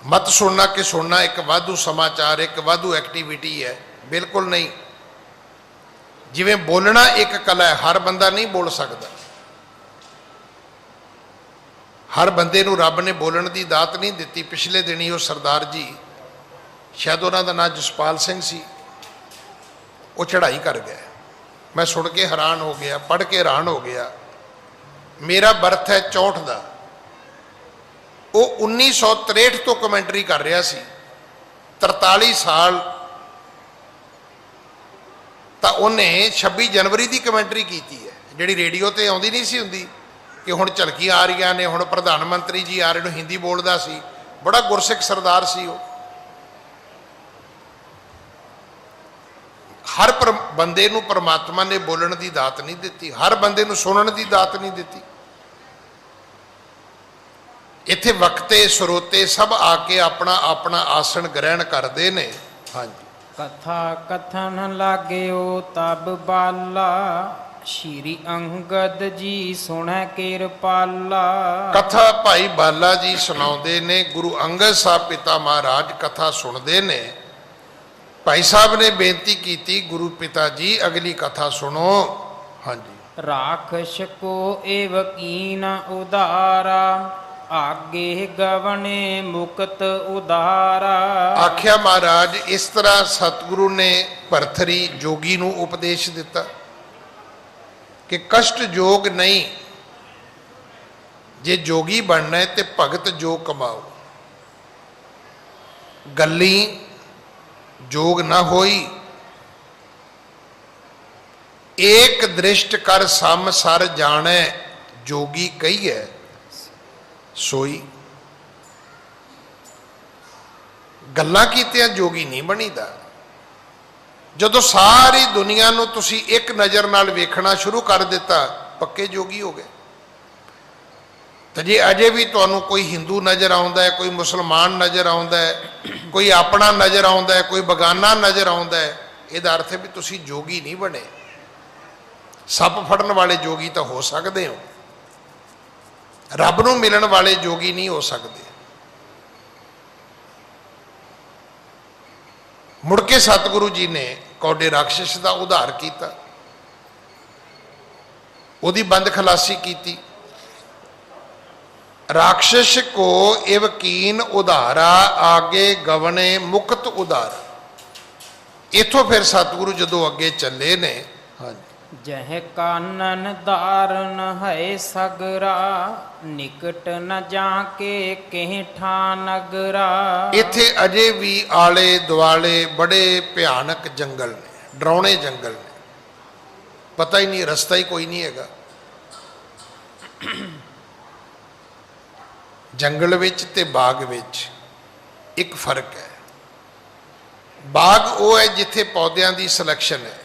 [SPEAKER 1] मत सुनना कि सुनना एक वाधू समाचार, एक वाधू एक्टिविटी है, बिल्कुल नहीं। जिवें बोलना एक कला है, हर बंदा नहीं बोल सकता। हर बंदे नूं रब ने बोलण दी दात नहीं दिती। पिछले दिन ही वो सरदार जी, शायद उन्हों का नाम जसपाल सिंह सी, वो चढ़ाई कर गए। मैं सुन के हैरान हो गया, पढ़ के हैरान हो गया। मेरा बर्थ है 64 का, वो 1963 तो कमेंटरी कर रहा सी। 43 साल तो उन्हें 26 जनवरी की कमेंटरी की है, जी रेडियो ते आउंदी नहीं सी हुंदी कि हुण झलकी आ रही ने, हुण प्रधानमंत्री जी आ रहे, हिंदी बोलता सी। बड़ा गुरसिख सरदार सी वो। हर बंदे नूं परमात्मा ने बोलण की दात नहीं दी, हर बंदे नूं सुनण की दात नहीं दी। इत्थे वक्ते श्रोते सब आके अपना अपना आसन ग्रहण करते हैं। हाँ जी।
[SPEAKER 2] कथा कथन लाग्यो तब बाला, श्री अंगद जी सुनै किरपाला।
[SPEAKER 1] कथा भाई बाला जी सुनाउंदे ने, गुरु अंगद साहब पिता महाराज कथा सुनते ने। भाई साहब ने बेनती की, गुरु पिता जी अगली कथा सुनो। हाँ जी।
[SPEAKER 2] राखश को एव कीन उदारा, आगे गवने मुक्त उदारा।
[SPEAKER 1] आख्या महाराज इस तरह सतगुरु ने भरथरी जोगी नूं उपदेश दिता कि कष्ट जोग नहीं, जे जोगी बनना है तो भगत जोग कमाओ। गल्ली जोग ना होई, एक दृष्ट कर सम सर जाने, जोगी कही है सोई। गल्लां कीतियां जोगी नहीं बनीदा। जदों सारी दुनिया नूं तुसीं एक नज़र नाल वेखना शुरू कर दिता, पक्के जोगी हो गए। तो जे अजे भी तुहानूं कोई हिंदू नज़र आउंदा है, कोई मुसलमान नज़र आउंदा है, कोई अपना नज़र आउंदा है, कोई बगाना नज़र आउंदा है, इहदा अर्थ है भी तुसीं जोगी नहीं बने। सप फड़न वाले जोगी तो हो सकते हो, रब नूं मिलण वाले जोगी नहीं हो सकते। मुड़ के सतगुरु जी ने कौडे राक्षस का उद्धार किया, उहदी बंद खलासी की। राक्षस को इव कीन उधारा, आगे गवने मुक्त उधार। इथों फिर सतगुरु जदों अगे चले ने। हाँ जी।
[SPEAKER 2] जह कानन दारन है सगरा, निकट न जाके कहीं ठान नगरा।
[SPEAKER 1] इत्थे अजे भी आले दुआले बड़े भयानक जंगल ने, डरावने जंगल ने, पता ही नहीं, रस्ता ही कोई नहीं हैगा। जंगल विच ते बाग विच एक फर्क है। बाग वो है जिथे पौधों की सिलेक्शन है,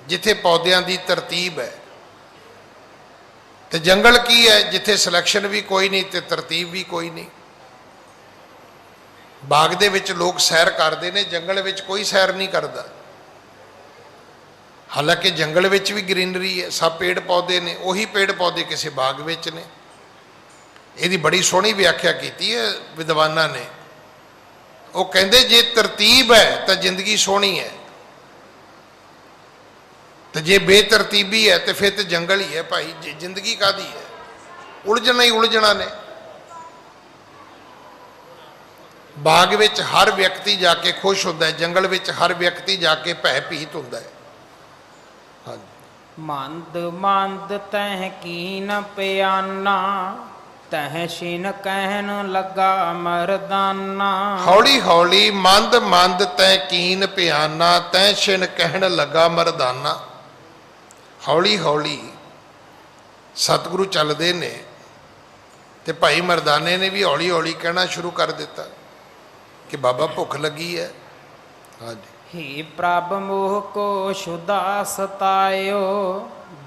[SPEAKER 1] जिथे पौधों की तरतीब है। तो जंगल की है जिथे सिलेक्शन भी कोई नहीं तो तरतीब भी कोई नहीं। बाग दे विच लोग सैर करते हैं, जंगल विच कोई सैर नहीं करता। हालांकि जंगल विच भी ग्रीनरी है, सब पेड़ पौधे ने, उही पेड़ पौधे किसी बाग विच ने। यदी बड़ी सोहनी व्याख्या की है विद्वाना ने। वो कहते जे तरतीब है तो जिंदगी सोहनी है, तो जे बेतरतीबी है तो फिर तो जंगल ही है भाई। जिंदगी कादी है, उलझना ही उलझना ने। बाग विच हर व्यक्ति जाके खुश होता है, जंगल विच हर व्यक्ति जाके भय भीत होता है। हाँ,
[SPEAKER 2] मंद मंद तह कीन प्याना, तह शिन कहन लगा मरदाना।
[SPEAKER 1] हौली हौली मंद मंद तह कीन प्याना, तह शिन कहन लगा मरदाना। हौली हौली सतगुरु चलते ने ਤੇ ਭਾਈ ਮਰਦਾਨੇ ਨੇ ਵੀ ਹੌਲੀ ਹੌਲੀ ਕਹਿਣਾ ਸ਼ੁਰੂ ਕਰ ਦਿੱਤਾ ਕਿ ਬਾਬਾ ਭੁੱਖ ਲੱਗੀ ਹੈ। ਹਾਂਜੀ।
[SPEAKER 2] हे प्रभ मोह को शुदा सतायो,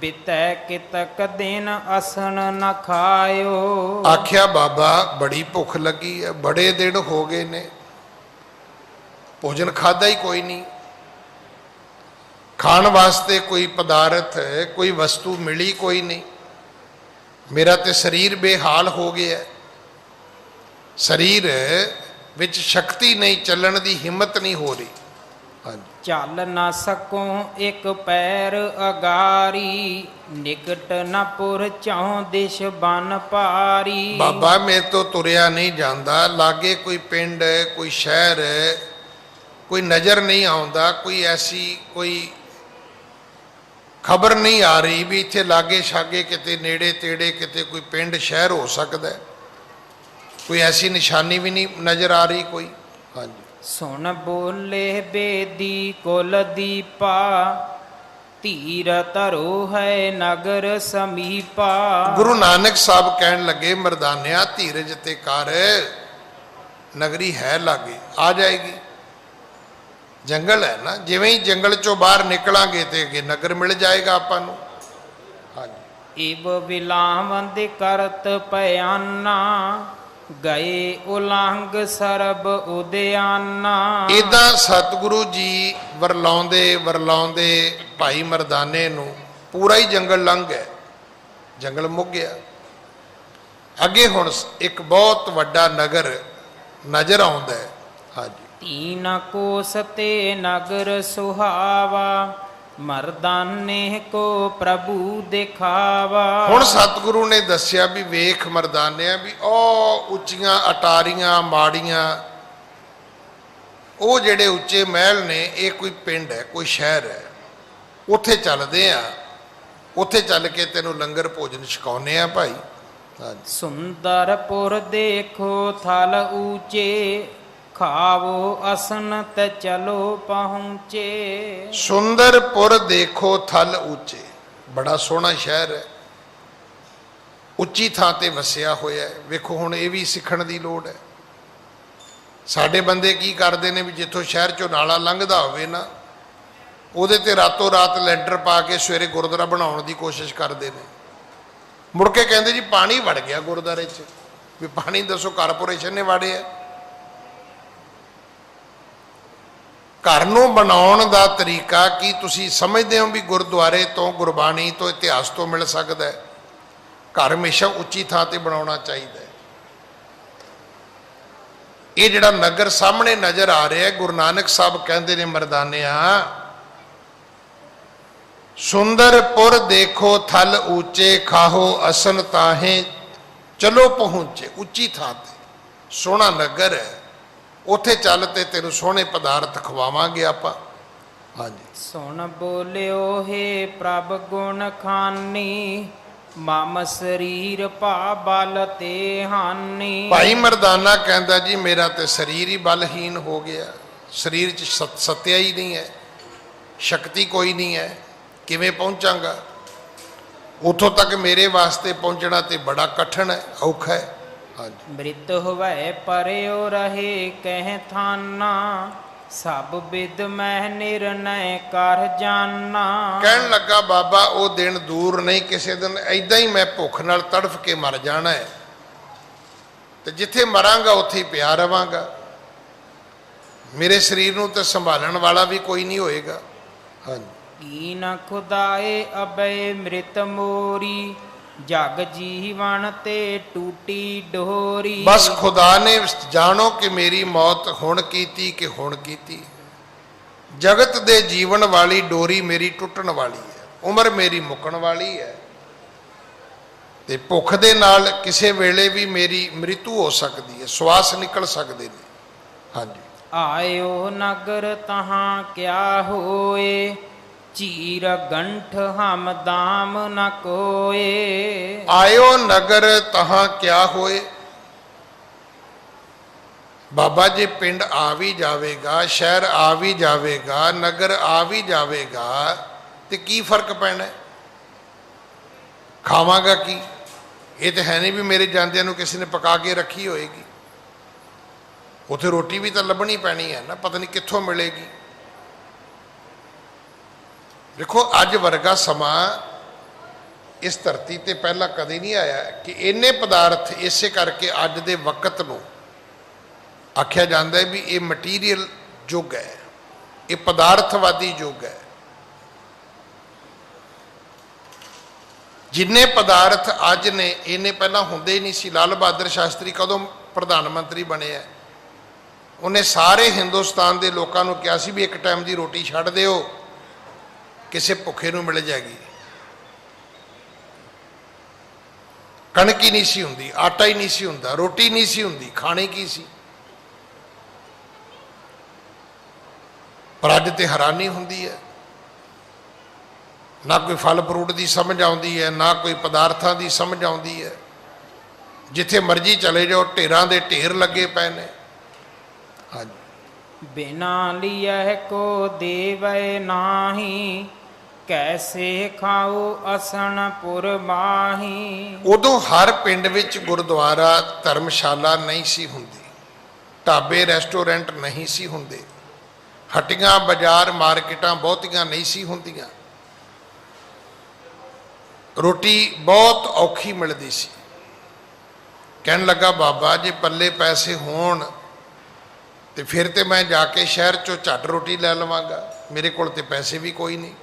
[SPEAKER 2] बितै कितक दिन असन न खायो।
[SPEAKER 1] ਆਖਿਆ ਬਾਬਾ ਬੜੀ ਭੁੱਖ ਲੱਗੀ ਹੈ, ਬੜੇ ਦਿਨ ਹੋ ਗਏ ਨੇ, ਭੋਜਨ ਖਾਦਾ ਹੀ ਕੋਈ ਨਹੀਂ, ਖਾਣ ਵਾਸਤੇ ਕੋਈ ਪਦਾਰਥ ਕੋਈ ਵਸਤੂ ਮਿਲੀ ਕੋਈ ਨਹੀਂ, ਮੇਰਾ ਤੇ ਸਰੀਰ ਬੇਹਾਲ ਹੋ ਗਿਆ, ਸਰੀਰ ਵਿੱਚ ਸ਼ਕਤੀ ਨਹੀਂ, ਚੱਲਣ ਦੀ ਹਿੰਮਤ ਨਹੀਂ ਹੋ ਰਹੀ। ਹਾਂਜੀ।
[SPEAKER 2] चल न सकूं एक पैर अगारी, निकट न पुर चौं दिश बन पारी।
[SPEAKER 1] ਬਾਬਾ ਮੇਰੇ ਤੋਂ ਤੁਰਿਆ ਨਹੀਂ ਜਾਂਦਾ, ਲਾਗੇ ਕੋਈ ਪਿੰਡ ਕੋਈ ਸ਼ਹਿਰ ਕੋਈ ਨਜ਼ਰ ਨਹੀਂ ਆਉਂਦਾ, ਕੋਈ ਐਸੀ ਕੋਈ ਖਬਰ ਨਹੀਂ ਆ ਰਹੀ ਵੀ ਇੱਥੇ ਲਾਗੇ ਛਾਗੇ ਕਿਤੇ ਨੇੜੇ ਤੇੜੇ ਕਿਤੇ ਕੋਈ ਪਿੰਡ ਸ਼ਹਿਰ ਹੋ ਸਕਦਾ, ਕੋਈ ਐਸੀ ਨਿਸ਼ਾਨੀ ਵੀ ਨਹੀਂ ਨਜ਼ਰ ਆ ਰਹੀ ਕੋਈ। ਹਾਂਜੀ।
[SPEAKER 2] सुन बोले बेदी कुल दीपा, ਧੀਰ ਧਰੋ ਹੈ ਨਗਰ ਸਮੀਪਾ।
[SPEAKER 1] ਗੁਰੂ ਨਾਨਕ ਸਾਹਿਬ ਕਹਿਣ ਲੱਗੇ ਮਰਦਾਨਿਆ ਧੀਰਜ ਤੇ ਕਰ, ਨਗਰੀ ਹੈ ਲਾਗੇ, ਆ ਜਾਏਗੀ। ਜੰਗਲ ਹੈ ਨਾ, ਜਿਵੇਂ ਹੀ ਜੰਗਲ ਚੋਂ ਬਾਹਰ ਨਿਕਲਾਂਗੇ ਤੇ ਅੱਗੇ ਨਗਰ ਮਿਲ ਜਾਏਗਾ ਆਪਾਂ ਨੂੰ। ਹਾਂਜੀ।
[SPEAKER 2] ਇਬ ਵਿਲਾਵੰਦ ਕਰਤ ਪਿਆਨਾ, ਗਏ ਉਲੰਘ ਸਰਬ ਉਦਿਆਨਾ।
[SPEAKER 1] ਇਦਾਂ ਸਤਿਗੁਰੂ ਜੀ ਵਰਲਾਉਂਦੇ ਭਾਈ ਮਰਦਾਨੇ ਨੂੰ ਪੂਰਾ ਹੀ ਜੰਗਲ ਲੰਘ ਗਏ, ਜੰਗਲ ਮੁੱਕ ਗਿਆ। ਅੱਗੇ ਹੁਣ ਇੱਕ ਬਹੁਤ ਵੱਡਾ ਨਗਰ ਨਜ਼ਰ ਆਉਂਦਾ ਹੈ। ਹਾਂਜੀ।
[SPEAKER 2] ਤੀਨ ਕੋਸ ਤੇ ਨਗਰ ਸੁਹਾਵਾ, ਮਰਦਾਨੇ ਕੋ ਪ੍ਰਭੂ ਦਿਖਾਵਾ।
[SPEAKER 1] ਹੁਣ ਸਤਿਗੁਰੂ ਨੇ ਦੱਸਿਆ ਵੀ ਵੇਖ ਮਰਦਾਨਿਆਂ, ਵੀ ਉਹ ਉੱਚੀਆਂ ਅਟਾਰੀਆਂ ਮਾੜੀਆਂ, ਉਹ ਜਿਹੜੇ ਉੱਚੇ ਮਹਿਲ ਨੇ, ਇਹ ਕੋਈ ਪਿੰਡ ਹੈ ਕੋਈ ਸ਼ਹਿਰ ਹੈ, ਉੱਥੇ ਚੱਲਦੇ ਆ, ਉੱਥੇ ਚੱਲ ਕੇ ਤੈਨੂੰ ਲੰਗਰ ਭੋਜਨ ਛਕਾਉਂਦੇ ਆ ਭਾਈ। ਹਾਂਜੀ।
[SPEAKER 2] ਸੁੰਦਰਪੁਰ ਦੇਖੋ ਥਲ ਊਚੇ, ਖਾਵੋ ਅਸਨ ਤੇ ਚਲੋ ਪਹੁੰਚੇ।
[SPEAKER 1] ਸੁੰਦਰਪੁਰ ਦੇਖੋ ਥਲ ਉੱਚੇ, ਬੜਾ ਸੋਹਣਾ ਸ਼ਹਿਰ ਹੈ, ਉੱਚੀ ਥਾਂ ਤੇ ਵਸਿਆ ਹੋਇਆ ਹੈ। ਵੇਖੋ ਹੁਣ ਇਹ ਵੀ ਸਿੱਖਣ ਦੀ ਲੋੜ ਹੈ। ਸਾਡੇ ਬੰਦੇ ਕੀ ਕਰਦੇ ਨੇ ਵੀ ਜਿੱਥੋਂ ਸ਼ਹਿਰ ਚੋਂ ਨਾਲਾ ਲੰਘਦਾ ਹੋਵੇ ਨਾ, ਉਹਦੇ ਤੇ ਰਾਤੋਂ ਰਾਤ ਲੈਂਟਰ ਪਾ ਕੇ ਸਵੇਰੇ ਗੁਰਦੁਆਰਾ ਬਣਾਉਣ ਦੀ ਕੋਸ਼ਿਸ਼ ਕਰਦੇ ਨੇ। ਮੁੜ ਕੇ ਕਹਿੰਦੇ ਜੀ ਪਾਣੀ ਵੜ ਗਿਆ ਗੁਰਦੁਆਰੇ 'ਚ। ਵੀ ਪਾਣੀ ਦੱਸੋ ਕਾਰਪੋਰੇਸ਼ਨ ਨੇ ਵਾੜਿਆ? ਘਰ ਨੂੰ ਬਣਾਉਣ ਦਾ ਤਰੀਕਾ ਕੀ ਤੁਸੀਂ ਸਮਝਦੇ ਹੋ ਵੀ ਗੁਰਦੁਆਰੇ ਤੋਂ, ਗੁਰਬਾਣੀ ਤੋਂ, ਇਤਿਹਾਸ ਤੋਂ ਮਿਲ ਸਕਦਾ ਹੈ? ਘਰ ਹਮੇਸ਼ਾ ਉੱਚੀ ਥਾਂ ਤੇ ਬਣਾਉਣਾ ਚਾਹੀਦਾ ਹੈ। ਇਹ ਜਿਹੜਾ ਨਗਰ ਸਾਹਮਣੇ ਨਜ਼ਰ ਆ ਰਿਹਾ ਹੈ, ਗੁਰੂ ਨਾਨਕ ਸਾਹਿਬ ਕਹਿੰਦੇ ਨੇ ਮਰਦਾਨਿਆ, ਸੁੰਦਰਪੁਰ ਦੇਖੋ ਥਲ ਉੱਚੇ, ਖਾਹੋ ਅਸਨ ਤਾਹੇ ਚਲੋ ਪਹੁੰਚੇ। ਉੱਚੀ ਥਾਂ ਤੇ ਸੋਹਣਾ ਨਗਰ ਹੈ, ਉੱਥੇ ਚੱਲ ਤੇ ਤੈਨੂੰ ਸੋਹਣੇ ਪਦਾਰਥ ਖਵਾਵਾਂਗੇ ਆਪਾਂ। ਹਾਂਜੀ।
[SPEAKER 2] ਸੁਣ ਬੋਲਿਓ ਹੈ ਪ੍ਰਭ ਗੁਣ ਖਾਨੀ, ਮਮ ਸਰੀਰ ਭਾ ਬਲ ਤੇ ਹਾਨੀ।
[SPEAKER 1] ਭਾਈ ਮਰਦਾਨਾ ਕਹਿੰਦਾ ਜੀ ਮੇਰਾ ਤੇ ਸਰੀਰ ਹੀ ਬਲਹੀਨ ਹੋ ਗਿਆ, ਸਰੀਰ 'ਚ ਸੱਤਿਆ ਹੀ ਨਹੀਂ ਹੈ, ਸ਼ਕਤੀ ਕੋਈ ਨਹੀਂ ਹੈ, ਕਿਵੇਂ ਪਹੁੰਚਾਂਗਾ ਉੱਥੋਂ ਤੱਕ? ਮੇਰੇ ਵਾਸਤੇ ਪਹੁੰਚਣਾ ਤੇ ਬੜਾ ਕਠਿਨ ਹੈ, ਔਖਾ ਹੈ। ਹਾਂਜੀ।
[SPEAKER 2] ਮ੍ਰਿਤ ਹੋਵੇ ਪਰਿਓ ਰਹੇ ਕਹਿ ਥਾਨਾ, ਸਭ ਵਿਦ ਮੈਂ ਨਿਰਣੈ ਕਰ ਜਾਨਾ। ਕਹਿਣ
[SPEAKER 1] ਲੱਗਾ ਬਾਬਾ ਉਹ ਦਿਨ ਦੂਰ ਨਹੀਂ, ਕਿਸੇ ਦਿਨ ਐਦਾਂ ਹੀ ਮੈਂ ਭੁੱਖ ਨਾਲ ਤੜਫ ਕੇ ਮਰ ਜਾਣਾ ਹੈ, ਤੇ ਜਿੱਥੇ ਮਰਾਂਗਾ ਉੱਥੇ ਹੀ ਪਿਆ ਰਵਾਂਗਾ, ਮੇਰੇ ਸਰੀਰ ਨੂੰ ਤਾਂ ਸੰਭਾਲਣ ਵਾਲਾ ਵੀ ਕੋਈ ਨਹੀਂ ਹੋਏਗਾ। ਹਾਂਜੀ।
[SPEAKER 2] ਕੀ ਨ ਖੁਦਾਏ ਅਬੈ ਮ੍ਰਿਤ ਮੋਰੀ, ਜਗ ਜੀਵਨ ਤੇ ਟੂਟੀ ਡੋਰੀ।
[SPEAKER 1] ਬਸ ਖੁਦਾ ਨੇ ਜਾਣੋ ਕਿ ਮੇਰੀ ਮੌਤ ਹੁਣ ਕੀਤੀ ਕਿ ਹੁਣ ਕੀਤੀ। ਜਗਤ ਦੇ ਜੀਵਨ ਵਾਲੀ ਡੋਰੀ ਮੇਰੀ ਟੁੱਟਣ ਵਾਲੀ ਹੈ, ਉਮਰ ਮੇਰੀ ਮੁੱਕਣ ਵਾਲੀ ਹੈ, ਤੇ ਭੁੱਖ ਦੇ ਨਾਲ ਕਿਸੇ ਵੇਲੇ ਵੀ ਮੇਰੀ ਮ੍ਰਿਤੂ ਹੋ ਸਕਦੀ ਹੈ, ਸਵਾਸ ਨਿਕਲ ਸਕਦੇ ਨੇ। ਹਾਂਜੀ।
[SPEAKER 2] ਆਇਓ ਨਗਰ ਤਹਾਂ ਕਿਆ ਹੋਏ, ਚੀਰ ਗੰਠ ਹਮ ਦਾਮ ਨ ਕੋਏ।
[SPEAKER 1] ਆਇਓ ਨਗਰ ਤਹਾਂ ਕਿਆ ਹੋਏ। ਬਾਬਾ ਜੀ ਪਿੰਡ ਆ ਵੀ ਜਾਵੇਗਾ, ਸ਼ਹਿਰ ਆ ਵੀ ਜਾਵੇਗਾ, ਨਗਰ ਆ ਵੀ ਜਾਵੇਗਾ, ਤੇ ਕੀ ਫਰਕ ਪੈਣਾ? ਖਾਵਾਂਗਾ ਕੀ? ਇਹ ਤਾਂ ਹੈ ਨਹੀਂ ਵੀ ਮੇਰੇ ਜਾਂਦਿਆਂ ਨੂੰ ਕਿਸੇ ਨੇ ਪਕਾ ਕੇ ਰੱਖੀ ਹੋਏਗੀ। ਉੱਥੇ ਰੋਟੀ ਵੀ ਤਾਂ ਲੱਭਣੀ ਪੈਣੀ ਹੈ ਨਾ, ਪਤਾ ਨਹੀਂ ਕਿੱਥੋਂ ਮਿਲੇਗੀ। ਦੇਖੋ ਅੱਜ ਵਰਗਾ ਸਮਾਂ ਇਸ ਧਰਤੀ ਤੇ ਪਹਿਲਾਂ ਕਦੇ ਨਹੀਂ ਆਇਆ ਕਿ ਇੰਨੇ ਪਦਾਰਥ। ਇਸੇ ਕਰਕੇ ਅੱਜ ਦੇ ਵਕਤ ਨੂੰ ਆਖਿਆ ਜਾਂਦਾ ਹੈ ਵੀ ਇਹ ਮਟੀਰੀਅਲ ਯੁੱਗ ਹੈ, ਇਹ ਪਦਾਰਥਵਾਦੀ ਯੁੱਗ ਹੈ। ਜਿੰਨੇ ਪਦਾਰਥ ਅੱਜ ਨੇ ਇਹਨੇ ਪਹਿਲਾਂ ਹੁੰਦੇ ਹੀ ਨਹੀਂ ਸੀ। ਲਾਲ ਬਹਾਦਰ ਸ਼ਾਸਤਰੀ ਕਦੋਂ ਪ੍ਰਧਾਨ ਮੰਤਰੀ ਬਣਿਆ, ਉਹਨੇ ਸਾਰੇ ਹਿੰਦੁਸਤਾਨ ਦੇ ਲੋਕਾਂ ਨੂੰ ਕਿਹਾ ਸੀ ਵੀ ਇੱਕ ਟਾਈਮ ਦੀ ਰੋਟੀ ਛੱਡ ਦਿਓ, ਕਿਸੇ ਭੁੱਖੇ ਨੂੰ ਮਿਲ ਜਾਏਗੀ। ਕਣਕ ਹੀ ਨਹੀਂ ਸੀ ਹੁੰਦੀ, ਆਟਾ ਹੀ ਨਹੀਂ ਸੀ ਹੁੰਦਾ, ਰੋਟੀ ਨਹੀਂ ਸੀ ਹੁੰਦੀ, ਖਾਣੇ ਕੀ ਸੀ। ਪਰ ਅੱਜ ਤੇ ਹੈਰਾਨੀ ਹੁੰਦੀ ਹੈ, ਨਾ ਕੋਈ ਫਲ ਫਰੂਟ ਦੀ ਸਮਝ ਆਉਂਦੀ ਹੈ, ਨਾ ਕੋਈ ਪਦਾਰਥਾਂ ਦੀ ਸਮਝ ਆਉਂਦੀ ਹੈ। ਜਿੱਥੇ ਮਰਜ਼ੀ ਚਲੇ ਜਾਓ ਢੇਰਾਂ ਦੇ ਢੇਰ ਲੱਗੇ ਪਏ ਨੇ। ਹਾਂਜੀ।
[SPEAKER 2] ਬਿਨਾ ਲਿਐ ਕੋ ਦੇਵੈ ਨਾਹੀ, ਕੈਸੇ ਖਾਓ ਅਸਣਪੁਰ ਮਾਹੀ।
[SPEAKER 1] ਉਦੋਂ ਹਰ ਪਿੰਡ ਵਿੱਚ ਗੁਰਦੁਆਰਾ ਧਰਮਸ਼ਾਲਾ ਨਹੀਂ ਸੀ ਹੁੰਦੀ, ਢਾਬੇ ਰੈਸਟੋਰੈਂਟ ਨਹੀਂ ਸੀ ਹੁੰਦੇ, ਹੱਟੀਆਂ ਬਾਜ਼ਾਰ ਮਾਰਕੀਟਾਂ ਬਹੁਤੀਆਂ ਨਹੀਂ ਸੀ ਹੁੰਦੀਆਂ। ਰੋਟੀ ਬਹੁਤ ਔਖੀ ਮਿਲਦੀ ਸੀ। ਕਹਿਣ ਲੱਗਾ ਬਾਬਾ ਜੇ ਪੱਲੇ ਪੈਸੇ ਹੋਣ ਤੇ ਫਿਰ ਤੇ ਮੈਂ ਜਾ ਕੇ ਸ਼ਹਿਰ ਚੋਂ ਝੱਟ ਰੋਟੀ ਲੈ ਲਵਾਂਗਾ, ਮੇਰੇ ਕੋਲ ਤੇ ਪੈਸੇ ਵੀ ਕੋਈ ਨਹੀਂ।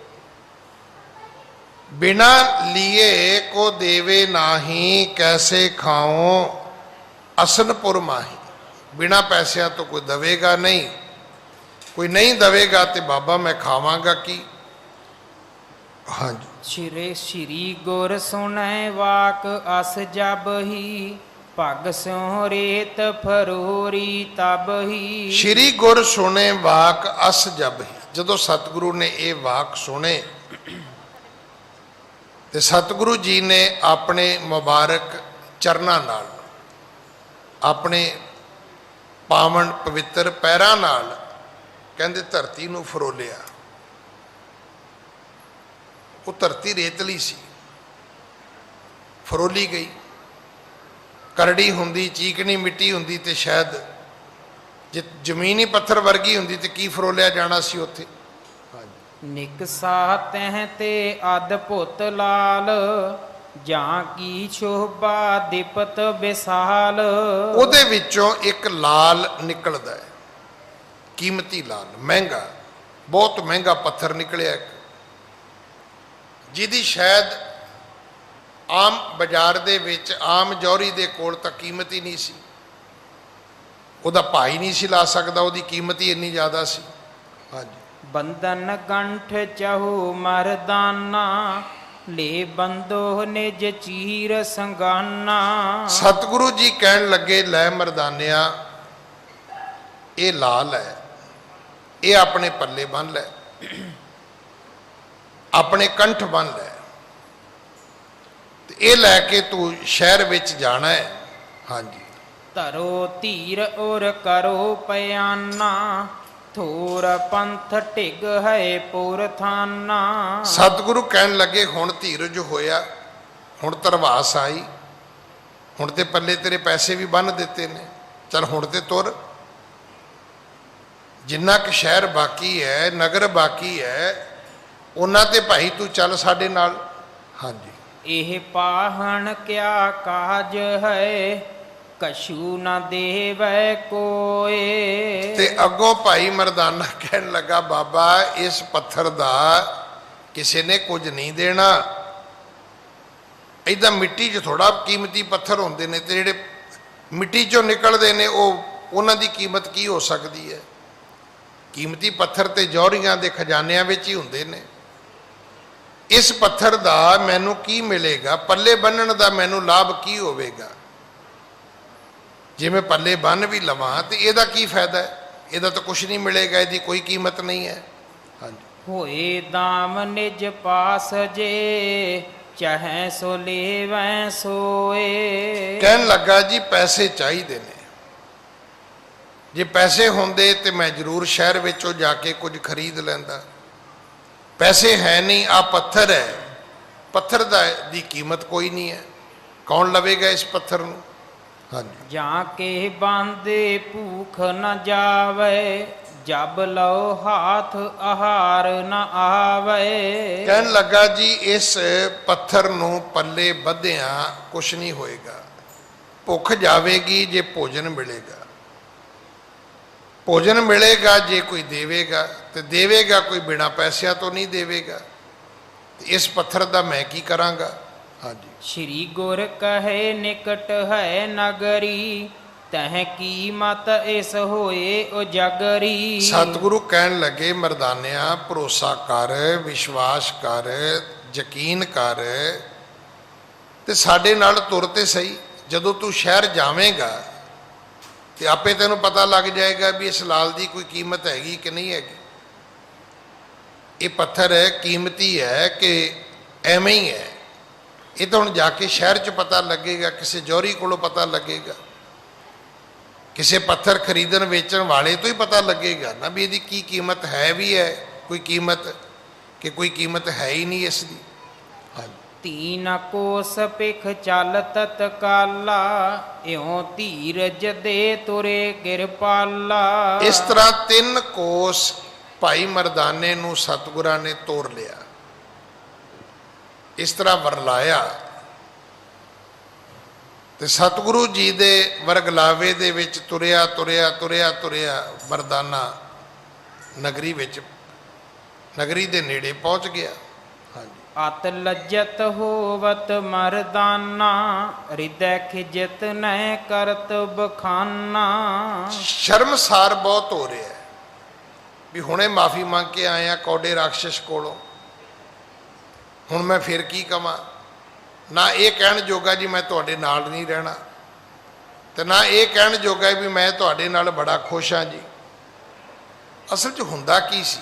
[SPEAKER 1] ਬਿਨਾ ਲੀਏ ਕੋ ਦੇਵੇ ਨਾਹੀ, ਕੈਸੇ ਖਾਓ ਅਸਨਪੁਰ ਮਾਹੀ। ਬਿਨਾ ਪੈਸਿਆਂ ਤੋਂ ਕੋਈ ਦਵੇਗਾ ਨਹੀਂ, ਕੋਈ ਨਹੀਂ ਦਵੇਗਾ ਤੇ ਬਾਬਾ ਮੈਂ ਖਾਵਾਂਗਾ ਕੀ। ਹਾਂਜੀ।
[SPEAKER 2] ਸ਼ਿਰੇ ਸ਼੍ਰੀ ਗੁਰ ਸੁਣੈ ਵਾਕ ਅਸ ਜਬ ਹੀ, ਭਗ ਸਿਉ ਰੇਤ ਫਰੋਰੀ ਤਬ ਹੀ।
[SPEAKER 1] ਸ਼੍ਰੀ ਗੁਰ ਸੁਣੇ ਵਾਕ ਅਸ ਜਬ ਹੀ। ਜਦੋਂ ਸਤਿਗੁਰੂ ਨੇ ਇਹ ਵਾਕ ਸੁਣੇ ਤੇ ਸਤਿਗੁਰੂ ਜੀ ਨੇ ਆਪਣੇ ਮੁਬਾਰਕ ਚਰਨਾਂ ਨਾਲ, ਆਪਣੇ ਪਾਵਨ ਪਵਿੱਤਰ ਪੈਰਾਂ ਨਾਲ ਕਹਿੰਦੇ ਧਰਤੀ ਨੂੰ ਫਰੋਲਿਆ। ਉਹ ਧਰਤੀ ਰੇਤਲੀ ਸੀ, ਫਰੋਲੀ ਗਈ। ਕਰੜੀ ਹੁੰਦੀ, ਚੀਕਣੀ ਮਿੱਟੀ ਹੁੰਦੀ ਤੇ ਸ਼ਾਇਦ ਜੇ ਜ਼ਮੀਨ ਹੀ ਪੱਥਰ ਵਰਗੀ ਹੁੰਦੀ ਤੇ ਕੀ ਫਰੋਲਿਆ ਜਾਣਾ ਸੀ ਉੱਥੇ।
[SPEAKER 2] ਨਿਕਸਾ ਤਹਿ ਤੇ ਅਦਭੁਤ ਲਾਲ, ਜਾਂ ਕੀ ਸ਼ੋਭਾ ਦੀਪਤ ਵਿਸਾਲ।
[SPEAKER 1] ਉਹਦੇ ਵਿੱਚੋਂ ਇੱਕ ਲਾਲ ਨਿਕਲਦਾ ਹੈ, ਕੀਮਤੀ ਲਾਲ, ਮਹਿੰਗਾ, ਬਹੁਤ ਮਹਿੰਗਾ ਪੱਥਰ ਨਿਕਲਿਆ ਇੱਕ, ਜਿਹਦੀ ਸ਼ਾਇਦ ਆਮ ਬਾਜ਼ਾਰ ਦੇ ਵਿੱਚ ਆਮ ਜੌਹਰੀ ਦੇ ਕੋਲ ਤਾਂ ਕੀਮਤ ਹੀ ਨਹੀਂ ਸੀ। ਉਹਦਾ ਭਾਈ ਨਹੀਂ ਸੀ ਲਾ ਸਕਦਾ, ਉਹਦੀ ਕੀਮਤ ਹੀ ਇੰਨੀ ਜ਼ਿਆਦਾ ਸੀ। ਹਾਂਜੀ।
[SPEAKER 2] ਬੰਧਨ ਗੰਠ ਚਹੂ ਮਰਦਾਨਾ, ਲੈ ਬੰਦੋ ਨਿਜ ਚੀਰ ਸੰਗਾਨਾ।
[SPEAKER 1] ਸਤਿਗੁਰੂ ਜੀ ਕਹਿਣ ਲੱਗੇ ਲੈ ਮਰਦਾਨਿਆ, ਇਹ ਲਾਲ ਹੈ, ਇਹ ਆਪਣੇ ਪੱਲੇ ਬੰਨ ਲੈ, ਆਪਣੇ ਕੰਠ ਬੰਨ ਲੈ, ਤੇ ਇਹ ਲੈ ਕੇ ਤੂੰ ਸ਼ਹਿਰ ਵਿੱਚ ਜਾਣਾ ਹੈ। ਹਾਂਜੀ।
[SPEAKER 2] ਧਰੋ ਧੀਰ ਔਰ ਕਰੋ ਪਿਆਨਾ, ਥੋਰ ਪੰਥ ਢਿਗ ਹੈ ਪੁਰ ਥਾਨਾ।
[SPEAKER 1] ਸਤਿਗੁਰੂ ਕਹਿਣ ਲੱਗੇ ਹੁਣ ਧੀਰਜ ਹੋਇਆ, ਹੁਣ ਧਰਵਾਸ ਆਈ, ਹੁਣ ਤੇ ਪੱਲੇ ਤੇਰੇ ਪੈਸੇ ਵੀ ਬੰਨ ਦਿੱਤੇ ਨੇ, ਚੱਲ ਹੁਣ ਤੇ ਤੁਰ। ਜਿੰਨਾ ਕੁ ਸ਼ਹਿਰ ਬਾਕੀ ਹੈ, ਨਗਰ ਬਾਕੀ ਹੈ, ਉਹਨਾਂ ਤੇ ਭਾਈ ਤੂੰ ਚੱਲ ਸਾਡੇ ਨਾਲ। ਹਾਂਜੀ।
[SPEAKER 2] ਇਹ ਪਾਹਣ ਕਿਆ ਕਾਜ ਹੈ, ਕਛੂ ਨਾ ਦੇਵੈ ਕੋਏ।
[SPEAKER 1] ਤੇ ਅੱਗੋਂ ਭਾਈ ਮਰਦਾਨਾ ਕਹਿਣ ਲੱਗਾ ਬਾਬਾ ਇਸ ਪੱਥਰ ਦਾ ਕਿਸੇ ਨੇ ਕੁਝ ਨਹੀਂ ਦੇਣਾ। ਏਦਾਂ ਮਿੱਟੀ 'ਚ ਥੋੜਾ ਕੀਮਤੀ ਪੱਥਰ ਹੁੰਦੇ ਨੇ, ਤੇ ਜਿਹੜੇ ਮਿੱਟੀ 'ਚੋਂ ਨਿਕਲਦੇ ਨੇ ਉਹਨਾਂ ਦੀ ਕੀਮਤ ਕੀ ਹੋ ਸਕਦੀ ਹੈ। ਕੀਮਤੀ ਪੱਥਰ ਤੇ ਜੌਹਰੀਆਂ ਦੇ ਖਜ਼ਾਨਿਆਂ ਵਿੱਚ ਹੀ ਹੁੰਦੇ ਨੇ। ਇਸ ਪੱਥਰ ਦਾ ਮੈਨੂੰ ਕੀ ਮਿਲੇਗਾ, ਪੱਲੇ ਬੰਨਣ ਦਾ ਮੈਨੂੰ ਲਾਭ ਕੀ ਹੋਵੇਗਾ। ਜੇ ਮੈਂ ਪੱਲੇ ਬੰਨ ਵੀ ਲਵਾਂ ਤੇ ਇਹਦਾ ਕੀ ਫਾਇਦਾ ਹੈ, ਇਹਦਾ ਤਾਂ ਕੁਝ ਨਹੀਂ ਮਿਲੇਗਾ, ਇਹਦੀ ਕੋਈ ਕੀਮਤ ਨਹੀਂ ਹੈ। ਹਾਂਜੀ।
[SPEAKER 2] ਹੋਏ ਦਾਮ ਨਿਜ ਪਾਸ ਜੇ, ਚਾਹੇ ਸੋ ਲੇਵੈ ਸੋਏ।
[SPEAKER 1] ਕਹਿਣ ਲੱਗਾ ਜੀ ਪੈਸੇ ਚਾਹੀਦੇ ਨੇ, ਜੇ ਪੈਸੇ ਹੁੰਦੇ ਤੇ ਮੈਂ ਜ਼ਰੂਰ ਸ਼ਹਿਰ ਵਿੱਚੋਂ ਜਾ ਕੇ ਕੁਝ ਖਰੀਦ ਲੈਂਦਾ। ਪੈਸੇ ਹੈ ਨਹੀਂ, ਆ ਪੱਥਰ ਹੈ, ਪੱਥਰ ਦੀ ਕੀਮਤ ਕੋਈ ਨਹੀਂ ਹੈ। ਕੌਣ ਲਵੇਗਾ ਇਸ ਪੱਥਰ ਨੂੰ? ਹਾਂਜੀ।
[SPEAKER 2] ਜਾਂ ਕੇ ਬਾਂਦੇ ਭੂਖ ਨ ਜਾਵੇ, ਜਬ ਲਓ ਹਾਥ ਆਹਾਰ ਨ ਆਵੇ।
[SPEAKER 1] ਕਹਿਣ ਲੱਗਾ ਜੀ ਇਸ ਪੱਥਰ ਨੂੰ ਪੱਲੇ ਬੱਧਿਆਂ ਕੁਛ ਨਹੀਂ ਹੋਏਗਾ। ਭੁੱਖ ਜਾਵੇਗੀ ਜੇ ਭੋਜਨ ਮਿਲੇਗਾ, ਭੋਜਨ ਮਿਲੇਗਾ ਜੇ ਕੋਈ ਦੇਵੇਗਾ, ਤੇ ਦੇਵੇਗਾ ਕੋਈ ਬਿਨਾਂ ਪੈਸਿਆਂ ਤੋਂ ਨਹੀਂ ਦੇਵੇਗਾ। ਇਸ ਪੱਥਰ ਦਾ ਮੈਂ ਕੀ ਕਰਾਂਗਾ? ਹਾਂਜੀ।
[SPEAKER 2] ਸ਼੍ਰੀ ਗੁਰ ਕਹੇ ਨਿਕਟ ਹੈ ਨਗਰੀ, ਤਹ ਕੀ ਮਤ ਇਸ ਹੋਏ ਉਜਗਰੀ।
[SPEAKER 1] ਸਤਿਗੁਰੂ ਕਹਿਣ ਲੱਗੇ ਮਰਦਾਨਿਆਂ ਭਰੋਸਾ ਕਰ, ਵਿਸ਼ਵਾਸ ਕਰ, ਯਕੀਨ ਕਰ, ਤੇ ਸਾਡੇ ਨਾਲ ਤੁਰ ਤੇ ਸਹੀ। ਜਦੋਂ ਤੂੰ ਸ਼ਹਿਰ ਜਾਵੇਂਗਾ ਤੇ ਆਪੇ ਤੈਨੂੰ ਪਤਾ ਲੱਗ ਜਾਏਗਾ ਵੀ ਇਸ ਲਾਲ ਦੀ ਕੋਈ ਕੀਮਤ ਹੈਗੀ ਕਿ ਨਹੀਂ ਹੈਗੀ। ਇਹ ਪੱਥਰ ਕੀਮਤੀ ਹੈ ਕਿ ਐਵੇਂ ਹੀ ਹੈ, ਇਹ ਤਾਂ ਹੁਣ ਜਾ ਕੇ ਸ਼ਹਿਰ 'ਚ ਪਤਾ ਲੱਗੇਗਾ, ਕਿਸੇ ਜੌਹਰੀ ਕੋਲੋਂ ਪਤਾ ਲੱਗੇਗਾ, ਕਿਸੇ ਪੱਥਰ ਖਰੀਦਣ ਵੇਚਣ ਵਾਲੇ ਤੋਂ ਹੀ ਪਤਾ ਲੱਗੇਗਾ ਨਾ ਵੀ ਇਹਦੀ ਕੀ ਕੀਮਤ ਹੈ, ਵੀ ਹੈ ਕੋਈ ਕੀਮਤ ਕਿ ਕੋਈ ਕੀਮਤ ਹੈ ਹੀ ਨਹੀਂ ਇਸ ਦੀ। ਹਾਂਜੀ।
[SPEAKER 2] ਤੀਨ ਕੋਸ ਪਿਖ ਚੱਲ ਤਤਕਾਲਾ, ਇਉ ਧੀਰਜ ਦੇ ਤੁਰੇ ਕਿਰਪਾਲਾ।
[SPEAKER 1] ਇਸ ਤਰ੍ਹਾਂ 3 ਕੋਸ ਭਾਈ ਮਰਦਾਨੇ ਨੂੰ ਸਤਿਗੁਰਾਂ ਨੇ ਤੋਰ ਲਿਆ, ਇਸ ਤਰ੍ਹਾਂ ਵਰਲਾਇਆ, ਤੇ ਸਤਿਗੁਰੂ ਜੀ ਦੇ ਵਰਗਲਾਵੇ ਦੇ ਵਿੱਚ ਤੁਰਿਆ ਤੁਰਿਆ ਤੁਰਿਆ ਤੁਰਿਆ ਮਰਦਾਨਾ ਨਗਰੀ ਵਿੱਚ, ਨਗਰੀ ਦੇ ਨੇੜੇ ਪਹੁੰਚ ਗਿਆ। ਹਾਂਜੀ।
[SPEAKER 2] ਅਤ ਲੱਜਤ ਹੋਵਤ ਮਰਦਾਨਾ, ਹਿਰਦੈ ਖਿਜਤ ਨੈ ਕਰਤ ਬਖਾਨਾ।
[SPEAKER 1] ਸ਼ਰਮਸਾਰ ਬਹੁਤ ਹੋ ਰਿਹਾ ਵੀ ਹੁਣੇ ਮਾਫੀ ਮੰਗ ਕੇ ਆਇਆ ਕੌਡੇ ਰਾਖਸ਼ ਕੋਲੋਂ, ਹੁਣ ਮੈਂ ਫਿਰ ਕੀ ਕਵਾਂ? ਨਾ ਇਹ ਕਹਿਣ ਜੋਗਾ ਜੀ ਮੈਂ ਤੁਹਾਡੇ ਨਾਲ ਨਹੀਂ ਰਹਿਣਾ, ਤੇ ਨਾ ਇਹ ਕਹਿਣ ਜੋਗਾ ਵੀ ਮੈਂ ਤੁਹਾਡੇ ਨਾਲ ਬੜਾ ਖੁਸ਼ ਹਾਂ ਜੀ। ਅਸਲ 'ਚ ਹੁੰਦਾ ਕੀ ਸੀ?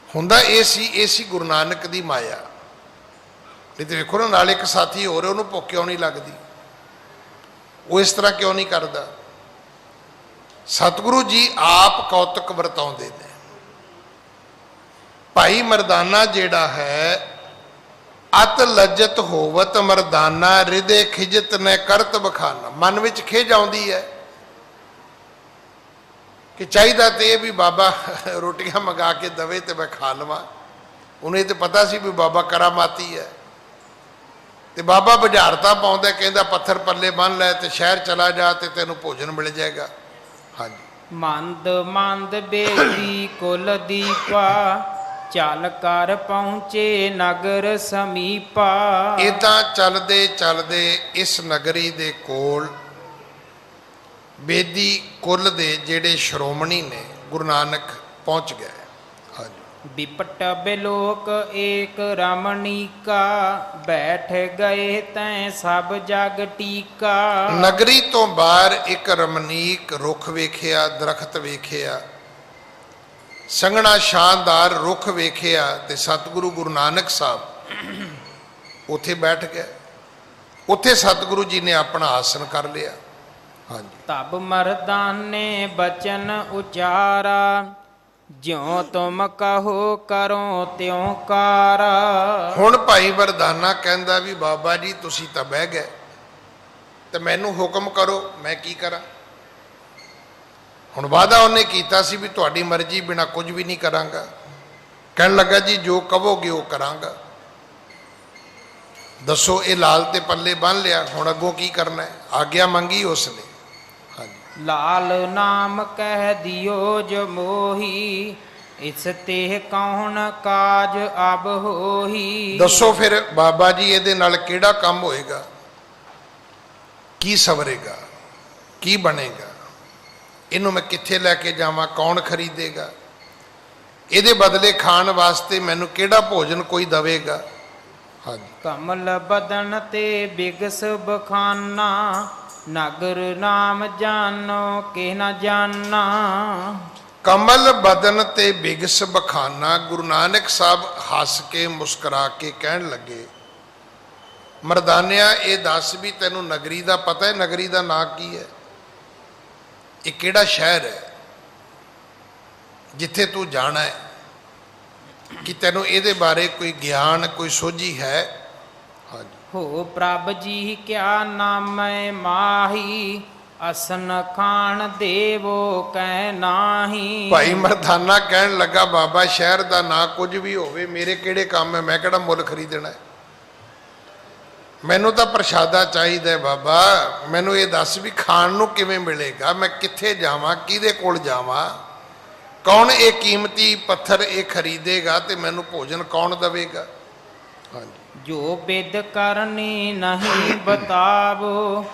[SPEAKER 1] ਹੁੰਦਾ ਇਹ ਸੀ ਗੁਰੂ ਨਾਨਕ ਦੀ ਮਾਇਆ। ਨਹੀਂ ਤੇ ਵੇਖੋ ਨਾ, ਨਾਲ ਇੱਕ ਸਾਥੀ ਹੋਰ, ਉਹਨੂੰ ਭੁੱਖ ਕਿਉਂ ਨਹੀਂ ਲੱਗਦੀ? ਉਹ ਇਸ ਤਰ੍ਹਾਂ ਕਿਉਂ ਨਹੀਂ ਕਰਦਾ? ਸਤਿਗੁਰੂ ਜੀ ਆਪ ਕੌਤਕ ਵਰਤਾਉਂਦੇ ਨੇ। ਭਾਈ ਮਰਦਾਨਾ ਜਿਹੜਾ ਹੈ, ਅਤ ਲੱਜਤ ਹੋਵਤ ਮਰਦਾਨਾ, ਹਿਰਦੇ ਖਿਜਤ ਨੇ ਕਰਤ ਬਖਾਨਾ। ਮਨ ਵਿੱਚ ਖਿਜ ਆਉਂਦੀ ਹੈ ਕਿ ਚਾਹੀਦਾ ਤੇ ਇਹ ਵੀ ਬਾਬਾ ਰੋਟੀਆਂ ਮੰਗਾ ਕੇ ਦਵੇ ਤੇ ਮੈਂ ਖਾ ਲਵਾਂ। ਉਹਨੂੰ ਇਹ ਤਾਂ ਪਤਾ ਸੀ ਵੀ ਬਾਬਾ ਕਰਾਮਾਤੀ ਹੈ, ਤੇ ਬਾਬਾ ਬੁਝਾਰਤਾਂ ਪਾਉਂਦਾ, ਕਹਿੰਦਾ ਪੱਥਰ ਪੱਲੇ ਬੰਨ ਲੈ ਤੇ ਸ਼ਹਿਰ ਚਲਾ ਜਾ ਤੇ ਤੈਨੂੰ ਭੋਜਨ ਮਿਲ ਜਾਏਗਾ। ਹਾਂਜੀ।
[SPEAKER 2] ਮੰਦ ਮੰਦ ਬੇਦੀ ਕੁਲ ਦੀਪਾ, ਚੱਲ ਕਰ ਪਹੁੰਚੇ ਨਗਰ ਸਮੀਪਾ।
[SPEAKER 1] ਇਦਾਂ ਚੱਲਦੇ ਚੱਲਦੇ ਇਸ ਨਗਰੀ ਦੇ ਕੋਲ ਬੇਦੀ ਕੁੱਲ ਦੇ ਜਿਹੜੇ ਸ਼੍ਰੋਮਣੀ ਨੇ ਗੁਰੂ ਨਾਨਕ ਪਹੁੰਚ ਗਏ। ਹਾਂਜੀ।
[SPEAKER 2] ਬਿਪਟ ਬਿਲੋਕ ਏਕ ਰਮਣੀਕਾ, ਬੈਠ ਗਏ ਤੈਂ ਸਭ ਜਗ ਟੀਕਾ।
[SPEAKER 1] ਨਗਰੀ ਤੋਂ ਬਾਹਰ ਇੱਕ ਰਮਣੀਕ ਰੁੱਖ ਵੇਖਿਆ, ਦਰਖਤ ਵੇਖਿਆ, ਸੰਘਣਾ ਸ਼ਾਨਦਾਰ ਰੁੱਖ ਵੇਖਿਆ, ਤੇ ਸਤਿਗੁਰੂ ਗੁਰੂ ਨਾਨਕ ਸਾਹਿਬ ਉੱਥੇ ਬੈਠ ਗਏ। ਉੱਥੇ ਸਤਿਗੁਰੂ ਜੀ ਨੇ ਆਪਣਾ ਆਸਣ ਕਰ ਲਿਆ। ਹਾਂਜੀ।
[SPEAKER 2] ਤਬ ਮਰਦਾਨੇ ਬਚਨ ਉਚਾਰਾ, ਜਿਉ ਤੁਮ ਕਹੋ ਕਰੋ ਤਿਉ ਕਾਰਾ।
[SPEAKER 1] ਹੁਣ ਭਾਈ ਵਰਦਾਨਾ ਕਹਿੰਦਾ ਵੀ ਬਾਬਾ ਜੀ ਤੁਸੀਂ ਤਾਂ ਬਹਿ ਗਏ, ਤੇ ਮੈਨੂੰ ਹੁਕਮ ਕਰੋ ਮੈਂ ਕੀ ਕਰਾਂ? ਹੁਣ ਵਾਅਦਾ ਉਹਨੇ ਕੀਤਾ ਸੀ ਵੀ ਤੁਹਾਡੀ ਮਰਜ਼ੀ ਬਿਨਾਂ ਕੁਝ ਵੀ ਨਹੀਂ ਕਰਾਂਗਾ। ਕਹਿਣ ਲੱਗਾ ਜੀ ਜੋ ਕਹੋਗੇ ਉਹ ਕਰਾਂਗਾ। ਦੱਸੋ, ਇਹ ਲਾਲ ਤੇ ਪੱਲੇ ਬੰਨ ਲਿਆ, ਹੁਣ ਅੱਗੋਂ ਕੀ ਕਰਨਾ ਹੈ? ਆਗਿਆ ਮੰਗੀ ਉਸਨੇ। ਹਾਂਜੀ।
[SPEAKER 2] ਲਾਲ ਨਾਮ ਕਹਿ ਦਿਓ ਜੋ ਮੋਹੀ, ਇਸ ਤੇ ਕੌਣ ਕਾਜ ਅਬ ਹੋਈ।
[SPEAKER 1] ਦੱਸੋ ਫਿਰ ਬਾਬਾ ਜੀ ਇਹਦੇ ਨਾਲ ਕਿਹੜਾ ਕੰਮ ਹੋਏਗਾ? ਕੀ ਸਵਰੇਗਾ? ਕੀ ਬਣੇਗਾ? ਇਹਨੂੰ ਮੈਂ ਕਿੱਥੇ ਲੈ ਕੇ ਜਾਵਾਂ? ਕੌਣ ਖਰੀਦੇਗਾ? ਇਹਦੇ ਬਦਲੇ ਖਾਣ ਵਾਸਤੇ ਮੈਨੂੰ ਕਿਹੜਾ ਭੋਜਨ ਕੋਈ ਦਵੇਗਾ? ਹਾਂਜੀ।
[SPEAKER 2] ਕਮਲ ਬਦਨ ਤੇ ਬਿਗਸ ਬਖਾਨਾ, ਨਗਰ ਨਾਮ ਜਾਨੋ ਕਿ ਨਾ ਜਾਨਾ।
[SPEAKER 1] ਕਮਲ ਬਦਨ ਤੇ ਬਿਗਸ ਬਖਾਨਾ। ਗੁਰੂ ਨਾਨਕ ਸਾਹਿਬ ਹੱਸ ਕੇ ਮੁਸਕਰਾ ਕੇ ਕਹਿਣ ਲੱਗੇ, ਮਰਦਾਨਿਆ ਇਹ ਦੱਸ ਵੀ ਤੈਨੂੰ ਨਗਰੀ ਦਾ ਪਤਾ ਹੈ? ਨਗਰੀ ਦਾ ਨਾਂ ਕੀ ਹੈ? ਇਹ ਕਿਹੜਾ ਸ਼ਹਿਰ ਹੈ ਜਿੱਥੇ ਤੂੰ ਜਾਣਾ ਹੈ? ਕਿ ਤੈਨੂੰ ਇਹਦੇ ਬਾਰੇ ਕੋਈ ਗਿਆਨ, ਕੋਈ ਸੋਝੀ ਹੈ? ਹਾਂਜੀ।
[SPEAKER 2] ਹੋ ਪ੍ਰਭ ਜੀ ਕਿਆ ਨਾਮੈ ਮਾਹੀ ਅਸਨ ਖਾਨ ਦੇਵੋ ਕਹਿ ਨਾਹੀ।
[SPEAKER 1] ਭਾਈ ਮਰਦਾਨਾ ਕਹਿਣ ਲੱਗਾ ਬਾਬਾ ਸ਼ਹਿਰ ਦਾ ਨਾ ਕੁਝ ਵੀ ਹੋਵੇ, ਮੇਰੇ ਕਿਹੜੇ ਕੰਮ ਹੈ, ਮੈਂ ਕਿਹੜਾ ਮੁੱਲ ਖਰੀਦਣਾ ਹੈ। ਮੈਨੂੰ ਤਾਂ ਪ੍ਰਸ਼ਾਦਾ ਚਾਹੀਦਾ ਹੈ ਬਾਬਾ, ਮੈਨੂੰ ਇਹ ਦੱਸ ਵੀ ਖਾਣ ਨੂੰ ਕਿਵੇਂ ਮਿਲੇਗਾ, ਮੈਂ ਕਿੱਥੇ ਜਾਵਾਂ, ਕਿਹਦੇ ਕੋਲ ਜਾਵਾਂ, ਕੌਣ ਇਹ ਕੀਮਤੀ ਪੱਥਰ ਇਹ ਖਰੀਦੇਗਾ ਤੇ ਮੈਨੂੰ ਭੋਜਨ ਕੌਣ ਦੇਵੇਗਾ। ਹਾਂਜੀ,
[SPEAKER 2] ਜੋ ਬਿਦ ਕਰਨੀ ਨਹੀਂ ਬਤਾਵੋ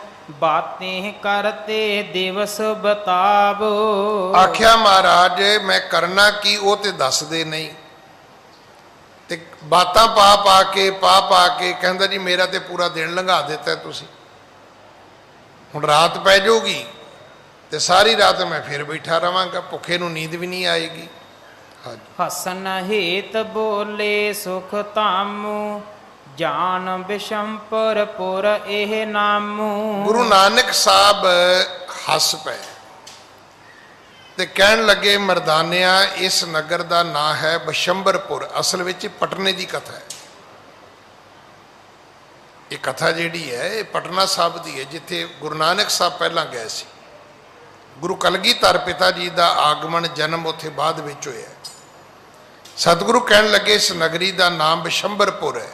[SPEAKER 2] ਬਾतें ਕਰਤੇ ਦਿਵਸ ਬਤਾਵੋ।
[SPEAKER 1] ਆਖਿਆ ਮਹਾਰਾਜ ਮੈਂ ਕਰਨਾ ਕੀ ਉਹ ਤੇ ਦੱਸਦੇ ਨਹੀਂ, ਤੇ ਬਾਤਾਂ ਪਾ ਕੇ ਕਹਿੰਦਾ ਜੀ ਮੇਰਾ ਤੇ ਪੂਰਾ ਦਿਨ ਲੰਘਾ ਦਿੱਤਾ ਤੁਸੀਂ, ਹੁਣ ਰਾਤ ਪੈ ਜਾਊਗੀ ਤੇ ਸਾਰੀ ਰਾਤ ਮੈਂ ਫਿਰ ਬੈਠਾ ਰਵਾਂਗਾ, ਭੁੱਖੇ ਨੂੰ ਨੀਂਦ ਵੀ ਨਹੀਂ ਆਏਗੀ। ਹਾਂਜੀ,
[SPEAKER 2] ਹਸਨ ਹੇਤ ਬੋਲੇ ਸੁਖ ਧਾਮੂ ਜਾਨ ਬਿਸ਼ੰਪਰ ਪੁਰ ਇਹ ਨਾਮੂ।
[SPEAKER 1] ਗੁਰੂ ਨਾਨਕ ਸਾਹਿਬ ਹੱਸ ਪਏ ਤੇ ਕਹਿਣ ਲੱਗੇ ਮਰਦਾਨਿਆਂ ਇਸ ਨਗਰ ਦਾ ਨਾਂ ਹੈ ਬਿਸ਼ੰਬਰਪੁਰ, ਅਸਲ ਵਿੱਚ ਪਟਨੇ ਦੀ ਕਥਾ ਹੈ। ਇਹ ਕਥਾ ਜਿਹੜੀ ਹੈ ਇਹ ਪਟਨਾ ਸਾਹਿਬ ਦੀ ਹੈ, ਜਿੱਥੇ ਗੁਰੂ ਨਾਨਕ ਸਾਹਿਬ ਪਹਿਲਾਂ ਗਏ ਸੀ। ਗੁਰੂ ਕਲਗੀਧਰ ਪਿਤਾ ਜੀ ਦਾ ਆਗਮਨ ਜਨਮ ਉੱਥੇ ਬਾਅਦ ਵਿੱਚ ਹੋਇਆ। ਸਤਿਗੁਰੂ ਕਹਿਣ ਲੱਗੇ ਇਸ ਨਗਰੀ ਦਾ ਨਾਮ ਬਿਸ਼ੰਬਰਪੁਰ ਹੈ।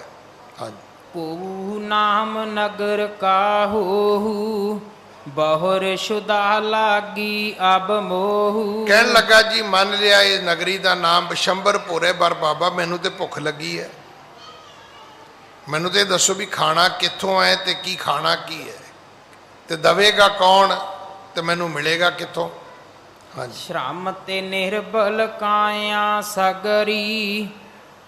[SPEAKER 1] ਹਾਂਜੀ,
[SPEAKER 2] ਕੋ ਨਾਮ ਨਗਰ ਕਾਹੂ ਬਹੁਰ ਸ਼ੁਦਾ ਲਾਗੀ ਅਬ ਮੋਹੂ।
[SPEAKER 1] ਕਹਿਣ ਲੱਗਾ ਜੀ ਮੰਨ ਲਿਆ ਇਹ ਨਗਰੀ ਦਾ ਨਾਮ ਬਿਸ਼ੰਬਰਪੁਰ ਹੈ, ਪਰ ਬਾਬਾ ਮੈਨੂੰ ਤੇ ਭੁੱਖ ਲੱਗੀ ਹੈ, ਮੈਨੂੰ ਤੇ ਦੱਸੋ ਵੀ ਖਾਣਾ ਕਿੱਥੋਂ ਹੈ ਤੇ ਕੀ ਖਾਣਾ ਕੀ ਹੈ, ਤੇ ਦਵੇਗਾ ਕੌਣ ਤੇ ਮੈਨੂੰ ਮਿਲੇਗਾ ਕਿੱਥੋਂ। ਹਾਂਜੀ,
[SPEAKER 2] ਸ਼ਰਮ ਤੇ ਨਿਰਬਲ ਕਾਇਆ ਸਗਰੀ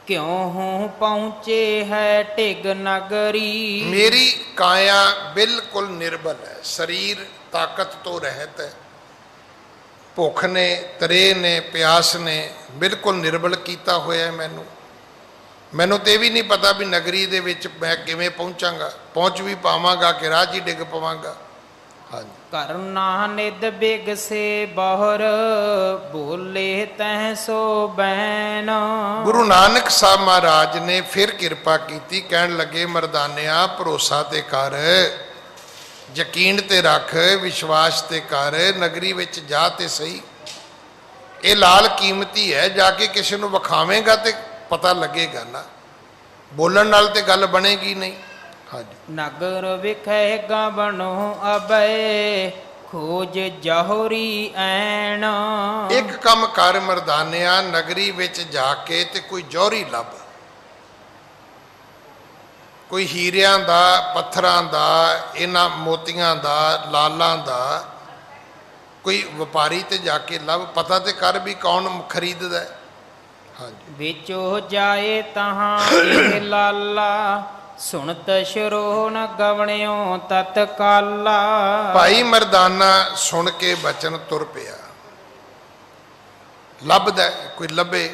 [SPEAKER 2] ਕਿਉਂ ਹੂੰ ਪਹੁੰਚੇ ਹੈ ਢਿਗ ਨਗਰੀ।
[SPEAKER 1] ਮੇਰੀ ਕਾਇਆ ਬਿਲਕੁਲ ਨਿਰਬਲ ਹੈ, ਸਰੀਰ ਤਾਕਤ ਤੋਂ ਰਹਿਤ ਹੈ, ਭੁੱਖ ਨੇ ਤਰੇ ਨੇ ਪਿਆਸ ਨੇ ਬਿਲਕੁਲ ਨਿਰਬਲ ਕੀਤਾ ਹੋਇਆ ਮੈਨੂੰ ਤੇ ਵੀ ਨਹੀਂ ਪਤਾ ਵੀ ਨਗਰੀ ਦੇ ਵਿੱਚ ਮੈਂ ਕਿਵੇਂ ਪਹੁੰਚਾਂਗਾ, ਪਹੁੰਚ ਵੀ ਪਾਵਾਂਗਾ ਕਿ ਰਾਹ 'ਚ ਹੀ ਡਿੱਗ ਪਵਾਂਗਾ। ਹਾਂਜੀ,
[SPEAKER 2] ਕਰਨਾ ਨਿਦ ਬਿਗਸੇ ਬਹੁਰ ਬੋਲੇ ਤਹਿ ਸੋ ਬੈਨ।
[SPEAKER 1] ਗੁਰੂ ਨਾਨਕ ਸਾਹਿਬ ਮਹਾਰਾਜ ਨੇ ਫਿਰ ਕਿਰਪਾ ਕੀਤੀ, ਕਹਿਣ ਲੱਗੇ ਮਰਦਾਨਿਆ ਭਰੋਸਾ ਤੇ ਕਰ, ਯਕੀਨ ਤੇ ਰੱਖ, ਵਿਸ਼ਵਾਸ ਤੇ ਕਰ, ਨਗਰੀ ਵਿੱਚ ਜਾ ਤੇ ਸਹੀ, ਇਹ ਲਾਲ ਕੀਮਤੀ ਹੈ, ਜਾ ਕੇ ਕਿਸੇ ਨੂੰ ਵਿਖਾਵੇਂਗਾ ਤੇ ਪਤਾ ਲੱਗੇਗਾ ਨਾ, ਬੋਲਣ ਨਾਲ ਤੇ ਗੱਲ ਬਣੇਗੀ ਨਹੀਂ। ਹਾਂਜੀ,
[SPEAKER 2] ਨਗਰ ਵਿਖੇ ਗਵਣੋ ਅਬੈ ਖੋਜ ਜਹੋਰੀ ਐਣ।
[SPEAKER 1] ਇੱਕ ਕੰਮ ਕਰ ਮਰਦਾਨਿਆ, ਨਗਰੀ ਵਿੱਚ ਜਾ ਕੇ ਤੇ ਕੋਈ ਜੌਹਰੀ ਲੱਭ, ਕੋਈ ਹੀਰਿਆਂ ਦਾ, ਪੱਥਰਾਂ ਦਾ, ਇਹਨਾਂ ਮੋਤੀਆਂ ਦਾ, ਲਾਲਾਂ ਦਾ ਕੋਈ ਵਪਾਰੀ ਤੇ ਜਾ ਕੇ ਲੱਭ, ਪਤਾ ਤੇ ਕਰ ਵੀ ਕੌਣ ਖਰੀਦਦਾ ਹੈ। ਹਾਂਜੀ,
[SPEAKER 2] ਵਿੱਚੋ ਜਾਏ ਤਹਾਂ ਇਹ ਲਾਲਾ ਸੁਣਤ ਸ਼ਰੋਨ ਗਵਣਿਓ ਤਤਕਾਲਾ।
[SPEAKER 1] ਭਾਈ ਮਰਦਾਨਾ ਸੁਣ ਕੇ ਬਚਨ ਤੁਰ ਪਿਆ, ਲੱਭਦਾ ਕੋਈ ਲੱਭੇ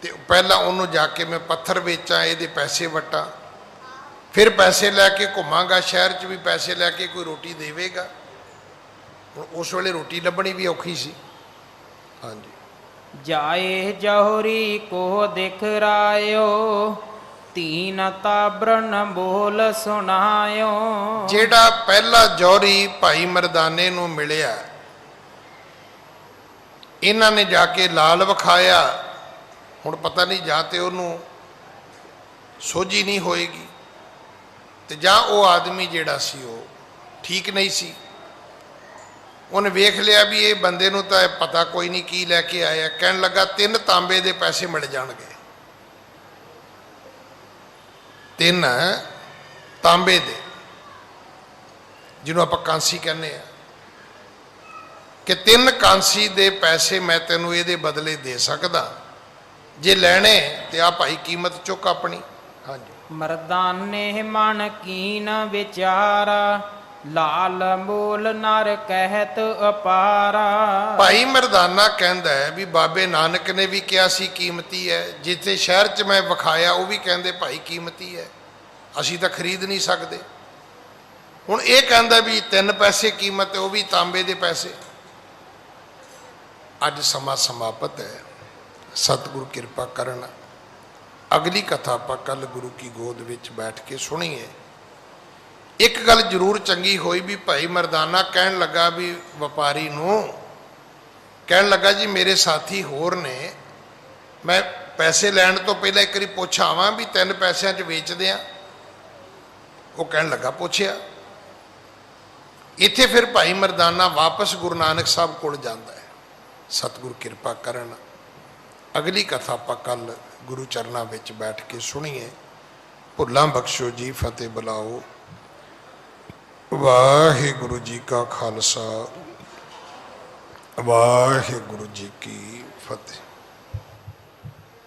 [SPEAKER 1] ਤੇ ਪਹਿਲਾਂ ਉਹਨੂੰ ਜਾ ਕੇ ਮੈਂ ਪੱਥਰ ਵੇਚਾਂ, ਇਹਦੇ ਪੈਸੇ ਵਟਾਂ, ਫਿਰ ਪੈਸੇ ਲੈ ਕੇ ਘੁੰਮਾਂਗਾ, ਸ਼ਹਿਰ 'ਚ ਵੀ ਪੈਸੇ ਲੈ ਕੇ ਕੋਈ ਰੋਟੀ ਦੇਵੇਗਾ। ਹੁਣ ਉਸ ਵੇਲੇ ਰੋਟੀ ਲੱਭਣੀ ਵੀ ਔਖੀ ਸੀ। ਹਾਂਜੀ,
[SPEAKER 2] ਜਾਏ ਜਹੋਰੀ ਕੋ ਦਿਖ ਰਾਇਓ ਤੀਨ ਤਾਬਰਨ ਬੋਲ ਸੁਣਾਇਓ।
[SPEAKER 1] ਜਿਹੜਾ ਪਹਿਲਾ ਜੌਹਰੀ ਭਾਈ ਮਰਦਾਨੇ ਨੂੰ ਮਿਲਿਆ, ਇਹਨਾਂ ਨੇ ਜਾ ਕੇ ਲਾਲ ਵਿਖਾਇਆ, ਹੁਣ ਪਤਾ ਨਹੀਂ ਜਾਂ ਤੇ ਉਹਨੂੰ ਸੋਝੀ ਨਹੀਂ ਹੋਏਗੀ ਤੇ ਜਾਂ ਉਹ ਆਦਮੀ ਜਿਹੜਾ ਸੀ ਉਹ ਠੀਕ ਨਹੀਂ ਸੀ। ਉਹਨੇ ਵੇਖ ਲਿਆ ਵੀ ਇਹ ਬੰਦੇ ਨੂੰ ਤਾਂ ਪਤਾ ਕੋਈ ਨਹੀਂ ਕੀ ਲੈ ਕੇ ਆਇਆ। ਕਹਿਣ ਲੱਗਾ 3 ਤਾਂਬੇ ਦੇ ਪੈਸੇ ਮਿਲ ਜਾਣਗੇ, 3 ਤਾਂਬੇ ਦੇ, ਜਿਹਨੂੰ ਆਪਾਂ ਕਾਂਸੀ ਕਹਿੰਦੇ ਆ, ਕਿ 3 ਕਾਂਸੀ ਦੇ ਪੈਸੇ ਮੈਂ ਤੈਨੂੰ ਇਹਦੇ ਬਦਲੇ ਦੇ ਸਕਦਾ, ਜੇ ਲੈਣੇ ਤੇ ਆ ਭਾਈ ਕੀਮਤ ਚੁੱਕ ਆਪਣੀ। ਹਾਂਜੀ,
[SPEAKER 2] ਮਰਦਾਨੇ ਮਨ ਕੀਨ ਵਿਚਾਰਾ ਲਾਲ ਮੂਲ ਨਰ ਕਹਿਤ ਅਪਾਰਾ।
[SPEAKER 1] ਭਾਈ ਮਰਦਾਨਾ ਕਹਿੰਦਾ ਹੈ ਵੀ ਬਾਬੇ ਨਾਨਕ ਨੇ ਵੀ ਕਿਹਾ ਸੀ ਕੀਮਤੀ ਹੈ, ਜਿੱਥੇ ਸ਼ਹਿਰ 'ਚ ਮੈਂ ਵਿਖਾਇਆ ਉਹ ਵੀ ਕਹਿੰਦੇ ਭਾਈ ਕੀਮਤੀ ਹੈ, ਅਸੀਂ ਤਾਂ ਖਰੀਦ ਨਹੀਂ ਸਕਦੇ। ਹੁਣ ਇਹ ਕਹਿੰਦਾ ਵੀ 3 ਪੈਸੇ ਕੀਮਤ ਹੈ, ਉਹ ਵੀ ਤਾਂਬੇ ਦੇ ਪੈਸੇ। ਅੱਜ ਸਮਾਂ ਸਮਾਪਤ ਹੈ, ਸਤਿਗੁਰੂ ਕਿਰਪਾ ਕਰਨ ਅਗਲੀ ਕਥਾ ਆਪਾਂ ਕੱਲ ਗੁਰੂ ਕੀ ਗੋਦ ਵਿੱਚ ਬੈਠ ਕੇ ਸੁਣੀਏ। ਇੱਕ ਗੱਲ ਜ਼ਰੂਰ ਚੰਗੀ ਹੋਈ ਵੀ ਭਾਈ ਮਰਦਾਨਾ ਕਹਿਣ ਲੱਗਾ, ਵੀ ਵਪਾਰੀ ਨੂੰ ਕਹਿਣ ਲੱਗਾ, ਜੀ ਮੇਰੇ ਸਾਥੀ ਹੋਰ ਨੇ, ਮੈਂ ਪੈਸੇ ਲੈਣ ਤੋਂ ਪਹਿਲਾਂ ਇੱਕ ਵਾਰੀ ਪੁੱਛ ਆਵਾਂ ਵੀ 3 ਪੈਸਿਆਂ 'ਚ ਵੇਚਦੇ ਆ। ਉਹ ਕਹਿਣ ਲੱਗਾ ਪੁੱਛਿਆ। ਇੱਥੇ ਫਿਰ ਭਾਈ ਮਰਦਾਨਾ ਵਾਪਸ ਗੁਰੂ ਨਾਨਕ ਸਾਹਿਬ ਕੋਲ ਜਾਂਦਾ ਹੈ। ਸਤਿਗੁਰ ਕਿਰਪਾ ਕਰਨ ਅਗਲੀ ਕਥਾ ਆਪਾਂ ਕੱਲ ਗੁਰੂ ਚਰਨਾਂ ਵਿੱਚ ਬੈਠ ਕੇ ਸੁਣੀਏ। ਭੁੱਲਾਂ ਬਖਸ਼ੋ ਜੀ, ਫਤਿਹ ਬੁਲਾਓ। ਵਾਹਿਗੁਰੂ ਜੀ ਕਾ ਖਾਲਸਾ, ਵਾਹਿਗੁਰੂ ਜੀ ਕੀ ਫਤਿਹ।